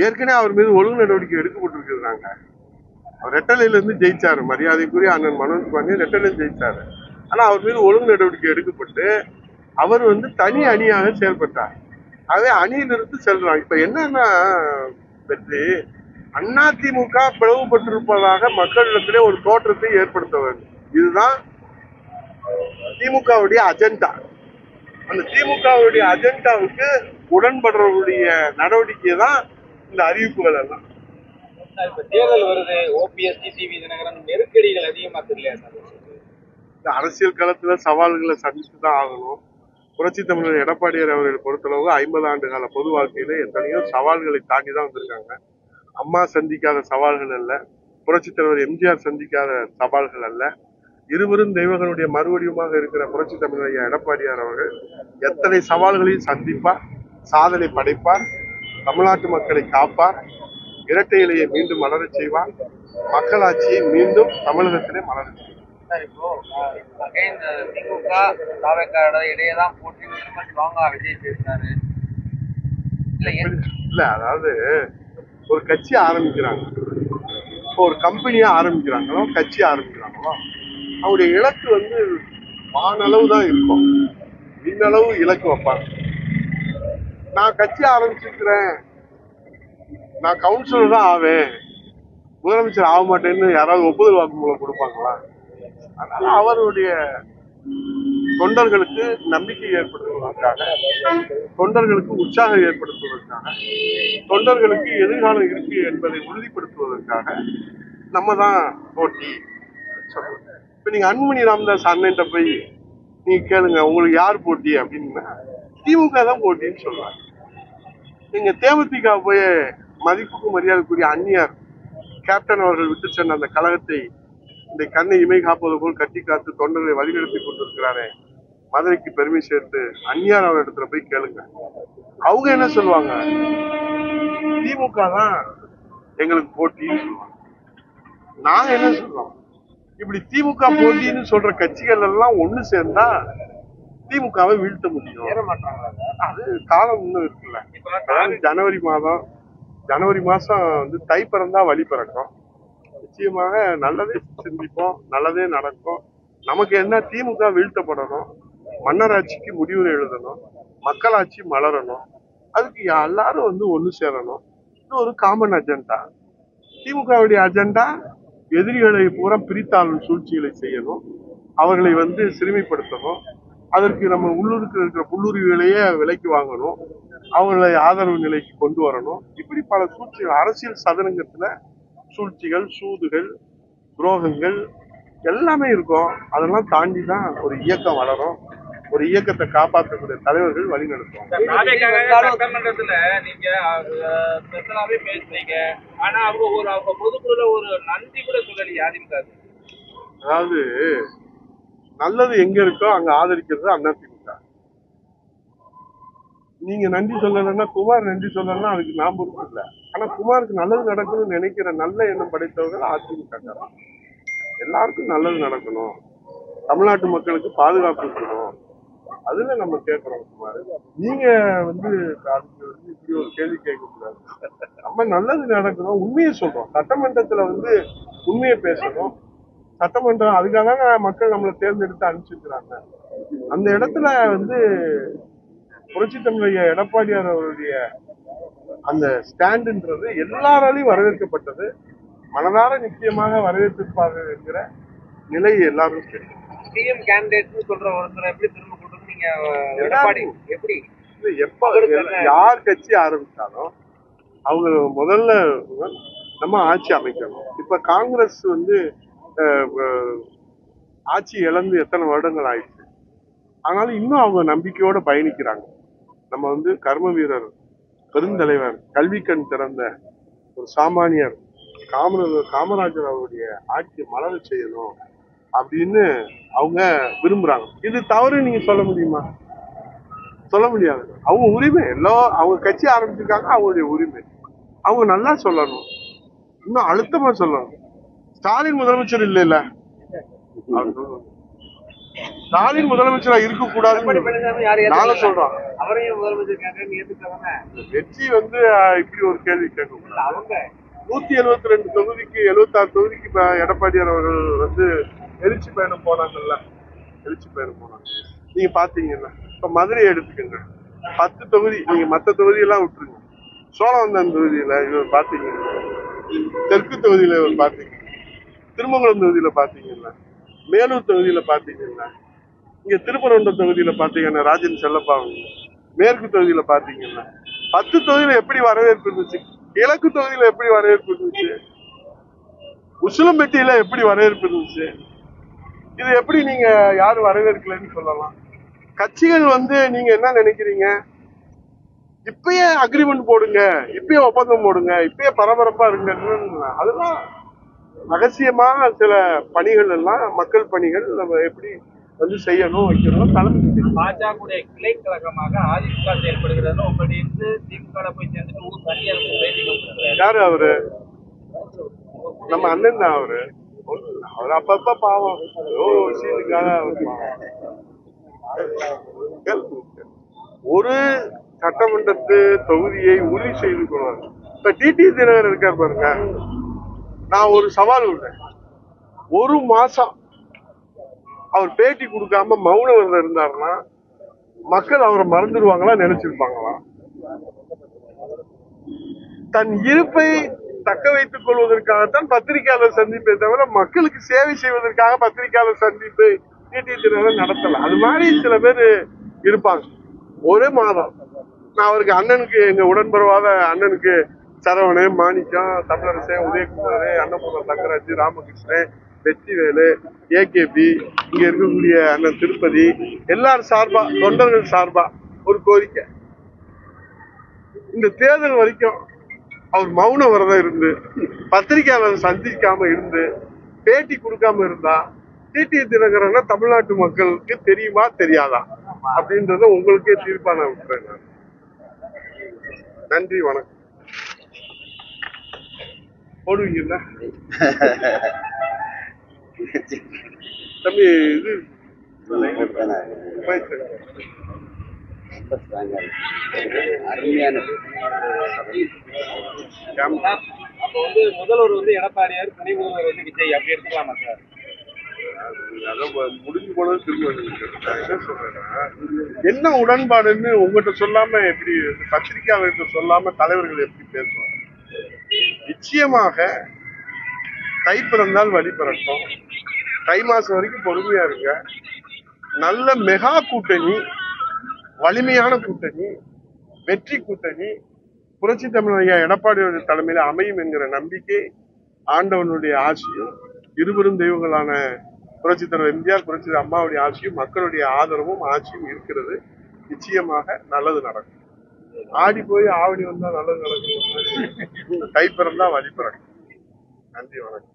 ஏற்கனவே அவர் மீது ஒழுங்கு நடவடிக்கை எடுக்கப்பட்டிருக்கிறாங்க. அவர் ரெட்டலையில இருந்து ஜெயிச்சாரு, மரியாதைக்குரிய அண்ணன் மனோஜ் பாண்டியன் ரெட்டலையில் ஜெயிச்சாரு. ஆனா அவர் மீது ஒழுங்கு நடவடிக்கை எடுக்கப்பட்டு அவர் தனி அணியாக செயல்பட்டார். அதே அணியிலிருந்து செல்றாங்க. இப்ப என்னன்னா வெற்றி, அதிமுக பிளவுபட்டிருப்பதாக மக்களிடத்திலே ஒரு தோற்றத்தை ஏற்படுத்த வேண்டும். இதுதான் திமுகவுடைய அஜெண்டா. அந்த திமுகவுடைய அஜெண்டாவுக்கு உடன்படுறவருடைய நடவடிக்கை தான் இந்த அறிவிப்புகள் எல்லாம். இப்ப தேர்தல் வருது, ஓபிஎஸ், டிடிவி தினகரன் நெருக்கடிகள் அதிகமா தெரியலையா சார்? இந்த அரசியல் களத்துல சவால்களை சந்தித்துதான் ஆகணும். புரட்சி தமிழர் எடப்பாடியார் அவர்களை பொறுத்தளவு 50 ஆண்டு கால பொது வாழ்க்கையில எத்தனையோ சவால்களை தாண்டி தான் வந்திருக்காங்க. அம்மா சந்திக்காத சவால்கள் அல்ல, புரட்சி தலைவர் எம்ஜிஆர் சந்திக்காத சவால்கள் அல்ல. இருவரும் தெய்வங்களுடைய மறுவடிவமாக இருக்கிற புரட்சி தமிழர் ஐயா எடப்பாடியார் அவர்கள் எத்தனை சவால்களையும் சந்திப்பார், சாதனை படைப்பார், தமிழ்நாட்டு மக்களை காப்பார், இரட்டை இலையை மீண்டும் மலரச் செய்வார், மக்களாட்சியை மீண்டும் தமிழகத்திலே மலரச் செய்வார். இப்போ திமுக இடையே தான் போட்டி ஸ்ட்ராங்கா விஜய் பேசினாரு. இல்ல, அதாவது ஒரு கட்சி ஆரம்பிக்கிறாங்க, ஒரு கம்பெனியா ஆரம்பிக்கிறாங்களோ, கட்சி ஆரம்பிக்கிறாங்களோ, அவருடைய இலக்கு வானளவு தான் இருக்கும், விண்ணளவு இலக்கு வைப்பாங்க. நான் கட்சி ஆரம்பிச்சிருக்கிறேன், நான் கவுன்சிலர் தான் ஆவேன், முதலமைச்சர் ஆக மாட்டேன்னு யாராவது ஒப்புதல் வாக்குமூலம் கொடுப்பாங்களா? அதனால அவருடைய தொண்டர்களுக்கு நம்பிக்கை ஏற்படுத்துவதற்காக, தொண்டர்களுக்கு உற்சாகம் ஏற்படுத்துவதற்காக, தொண்டர்களுக்கு எதிர்காலம் இருக்கு என்பதை உறுதிப்படுத்துவதற்காக நம்ம தான் போட்டி சொல்றோம். இப்ப நீங்க அன்புமணி ராமதாஸ் அண்ணன்ட்ட போய் நீங்க கேளுங்க, உங்களுக்கு யார் போட்டி அப்படின்னா திமுக தான் போட்டின்னு சொல்றாங்க. நீங்க தேமுதிக போய் மதிப்புக்கு மரியாதைக்குரிய அந்நியார் கேப்டன் அவர்கள் விட்டு சென்ற அந்த கழகத்தை இந்த கண்ணை இமை காப்பது போல் கட்டி காத்து தொண்டர்களை வழிநடத்தி கொண்டிருக்கிறாரே, மதுரைக்கு பெருமை சேர்த்து அந்நியார் அவர் இடத்துல போய் கேளுங்க. அவங்க என்ன சொல்லுவாங்க? திமுக தான் எங்களுக்கு போட்டின்னு சொல்லுவாங்க. நாங்க என்ன சொல்றோம்? இப்படி திமுக போட்டின்னு சொல்ற கட்சிகள் எல்லாம் ஒண்ணு சேர்ந்தா திமுகவை வீழ்த்த முடியும். அது காலம் இன்னும் இருக்குல்ல. ஜனவரி மாசம் தை பிறந்தா வழி பிறக்கும். நிச்சயமாக நல்லதே சிந்திப்போம், நல்லதே நடக்கும். நமக்கு என்ன, திமுக வீழ்த்தப்படணும், மன்னராட்சிக்கு முடிவுரை எழுதணும், மக்களாட்சி மலரணும். அதுக்கு எல்லாரும் ஒண்ணு சேரணும். இது ஒரு காமன் அஜெண்டா. திமுகவுடைய அஜெண்டா எதிரிகளை பூரா பிரித்தாளும் சூழ்ச்சிகளை செய்யணும், அவர்களை சிறுமைப்படுத்தணும், அதற்கு நம்ம உள்ளூருக்கு இருக்கிற புல்லுரிவுகளையே விலைக்கு வாங்கணும், அவர்களை ஆதரவு நிலைக்கு கொண்டு வரணும். இப்படி பல சூழ்ச்சிகள் அரசியல் சதுரங்கத்துல சூழ்ச்சிகள், சூதுகள், துரோகங்கள் எல்லாமே இருக்கும். அதெல்லாம் தாண்டி தான் ஒரு இயக்கம் வளரும். ஒரு இயக்கத்தை காப்பாற்றக்கூடிய தலைவர்கள் வழி நடத்துவாங்க. சட்டமன்றத்துல நீங்க ஸ்பெஷலாவே பேசுறீங்க, ஆனா அவங்க பொதுக்குழுல ஒரு நன்றி கூட சொல்லலையே அதிமுக. அதாவது நல்லது எங்க இருக்கோ அங்க ஆதரிக்கிறது அதிமுக. நீங்க நன்றி சொல்லலைன்னா, குமார் நன்றி சொல்லலைன்னா அதுக்கு நான் பொறுப்பு இல்லை. ஆனா குமாருக்கு நல்லது நடக்கணும்னு நினைக்கிற நல்ல எண்ணம் படைத்தவர்கள் அதிமுக. எல்லாருக்கும் நல்லது நடக்கணும், தமிழ்நாட்டு மக்களுக்கு பாதுகாப்பு இருக்கணும், அதுல நம்ம கேட்கிறோம். குமார், நீங்க அதுக்கு இப்படி ஒரு கேள்வி கேட்க கூடாது. நம்ம நல்லது நடக்கணும், உண்மையை சொல்றோம். சட்டமன்றத்துல உண்மையை பேசணும். சட்டமன்றம் அதுக்காக தான் மக்கள் நம்மளை தேர்ந்தெடுத்து அனுப்பிச்சிருக்கிறாங்க. அந்த இடத்துல புரட்சி தமிழக எடப்பாடியார் அவருடைய அந்த ஸ்டாண்டுன்றது எல்லாராலையும் வரவேற்கப்பட்டது. மனதார நிச்சயமாக வரவேற்பிருப்பார்கள் என்கிற நிலை எல்லாரும் சிஎம் கேண்டிடேட் சொல்ற ஒருத்தர் எப்படி திரும்ப கொடுத்து நீங்க எடப்பாடி எப்படி எப்ப யார் கட்சி ஆரம்பிச்சாலும் அவங்க முதல்ல நம்ம ஆட்சி அமைக்கணும். இப்ப காங்கிரஸ் ஆட்சி இழந்து எத்தனை வருடங்கள் ஆயிடுச்சு, ஆனாலும் இன்னும் அவங்க நம்பிக்கையோட பயணிக்கிறாங்க. நம்ம கர்ம வீரர், பெருந்தலைவர், கல்வி கண் திறந்த ஒரு சாமானியர் காமராஜர் அவருடைய ஆட்சியை மலர செய்யணும் அப்படின்னு அவங்க விரும்புறாங்க. இது தவறு நீங்க சொல்ல முடியுமா? சொல்ல முடியாது. அவங்க உரிமை. அவங்க கட்சி ஆரம்பிச்சிருக்காங்க, அவங்களுடைய உரிமை. அவங்க நல்லா சொல்லணும், இன்னும் அழுத்தமா சொல்லணும். ஸ்டாலின் முதலமைச்சர் இல்ல, ஸ்டாலின் முதலமைச்சரா இருக்க கூடாதுன்னு நாங்க சொல்றோம். அவரையும் முதலமைச்சர் வெற்றி இப்படி ஒரு கேள்வி கேட்க அவங்க 172 தொகுதிக்கு 76 தொகுதிக்கு எடப்பாடியார் அவர்கள் எழுச்சி பயணம் போனாங்கல்ல. எழுச்சி பயணம் போனாங்க. நீங்க பாத்தீங்கன்னா இப்ப மதுரையை எடுத்துக்கோங்க, 10 தொகுதி. நீங்க மத்த தொகுதியெல்லாம் விட்டுருங்க. சோழவந்தான் தொகுதியில இவர் பாத்தீங்கன்னா, தெற்கு தொகுதியில இவர் பாத்தீங்க, திருமங்கலம் தொகுதியில பாத்தீங்கன்னா, மேலூர் தொகுதியில பாத்தீங்கன்னா, இங்க திருப்பரங்குன்றம் தொகுதியில பாத்தீங்கன்னா ராஜன் செல்லப்பா, மேற்கு தொகுதியில பாத்தீங்கன்னா 10 தொகுதியில எப்படி வரவேற்பு இருந்துச்சு, கிழக்கு தொகுதியில எப்படி வரவேற்பு இருந்துச்சு, உசிலம்பட்டியில எப்படி வரவேற்பு இருந்துச்சு. இது எப்படி நீங்க யாரும் வரவேற்கலன்னு சொல்லலாம்? கட்சிகள் நீங்க என்ன நினைக்கிறீங்க? இப்பயே அக்ரிமெண்ட் போடுங்க, இப்பயே ஒப்பந்தம் போடுங்க, இப்பயே பரபரப்பா இருங்க. அதெல்லாம் ரகசியமாக சில பணிகள் எல்லாம் மக்கள் பணிகள் நம்ம எப்படி செய்யணும் வைக்கணும். தலைமை பாஜக கிளை கழகமாக அதிமுக செயல்படுகிறது. உங்களுடைய திமுக போய் சேர்ந்துட்டு தனியார் யாரு அவரு? நம்ம அண்ணன் தான் அவரு. அவர் அப்பப்ப பாவம் ஒரு சட்டமன்றத்து தொகுதியை உறுதி செய்து கொள்வாங்க. இப்ப டிடி தினகரன் இருக்கார் பாருங்க, நான் ஒரு சவால் விடுறேன். ஒரு மாசம் அவர் பேட்டி கொடுக்காம மௌன விரதம் இருந்தாருன்னா மக்கள் அவரை மறந்துடுவாங்களா, நினைச்சிருப்பாங்களா? தன் இருப்பை தக்க வைத்துக் கொள்வதற்காகத்தான் பத்திரிகையாளர் சந்திப்பை தவிர மக்களுக்கு சேவை செய்வதற்காக பத்திரிகையாளர் சந்திப்பு டிடி தினகரன் நடத்தல. அது மாதிரி சில பேர் இருப்பாங்க. ஒரே மாதம் நான் அவருக்கு அண்ணனுக்கு, எங்க உடன்பரவாத அண்ணனுக்கு சரவணே, மாணிக்கம், தமிழரசன், உதயகுமார், அன்னபூர்ண தங்கராஜ், ராமகிருஷ்ணன், வெற்றிவேலு, ஏகேபி, இங்க இருக்கக்கூடிய அண்ணன் திருப்பதி, எல்லாரும் சார்பா, தொண்டர்கள் சார்பா ஒரு கோரிக்கை. இந்த தேர்தல் வரைக்கும் அவர் மௌன விரதம் இருந்து பத்திரிகையாளர் சந்திக்காம இருந்து பேட்டி கொடுக்காம இருந்தா டிடி தினகரன் தமிழ்நாட்டு மக்களுக்கு தெரியுமா தெரியாதா அப்படின்றத உங்களுக்கே தீர்ப்பா நான் விட்டுறேன். நன்றி, வணக்கம். போடுவீங்கல்ல தம்பி? இது அருமையான அப்போ முதல்வர் எடப்பாடியார், துணை முதல்வர் விஜய் அப்படி எடுத்துக்கலாமா சார்? அதான் முடிஞ்சு போனது திரும்ப நான் என்ன சொல்றேன்னா, என்ன உடன்பாடுன்னு உங்ககிட்ட சொல்லாம எப்படி பத்திரிகையாளர்கிட்ட சொல்லாம தலைவர்கள் எப்படி பேசுவாங்க? நிச்சயமாக தை பிறந்தால் வழி பிறக்கும். தை மாசம் வரைக்கும் பொறுமையா இருங்க. நல்ல மெகா கூட்டணி, வலிமையான கூட்டணி, வெற்றி கூட்டணி புரட்சி தமிழ் ஐயா எடப்பாடி தலைமையில அமையும் என்கிற நம்பிக்கை, ஆண்டவனுடைய ஆட்சியும், இருவரும் தெய்வங்களான புரட்சி தலைவர் எம்ஜிஆர், புரட்சி அம்மாவுடைய ஆட்சியும், மக்களுடைய ஆதரவும் ஆட்சியும் இருக்கிறது. நிச்சயமாக நல்லது நடக்கும். ஆடி போய் ஆவணி வந்தா நல்லது நடக்கும். தை பிறந்தா வழி பிறக்கும். நன்றி, வணக்கம்.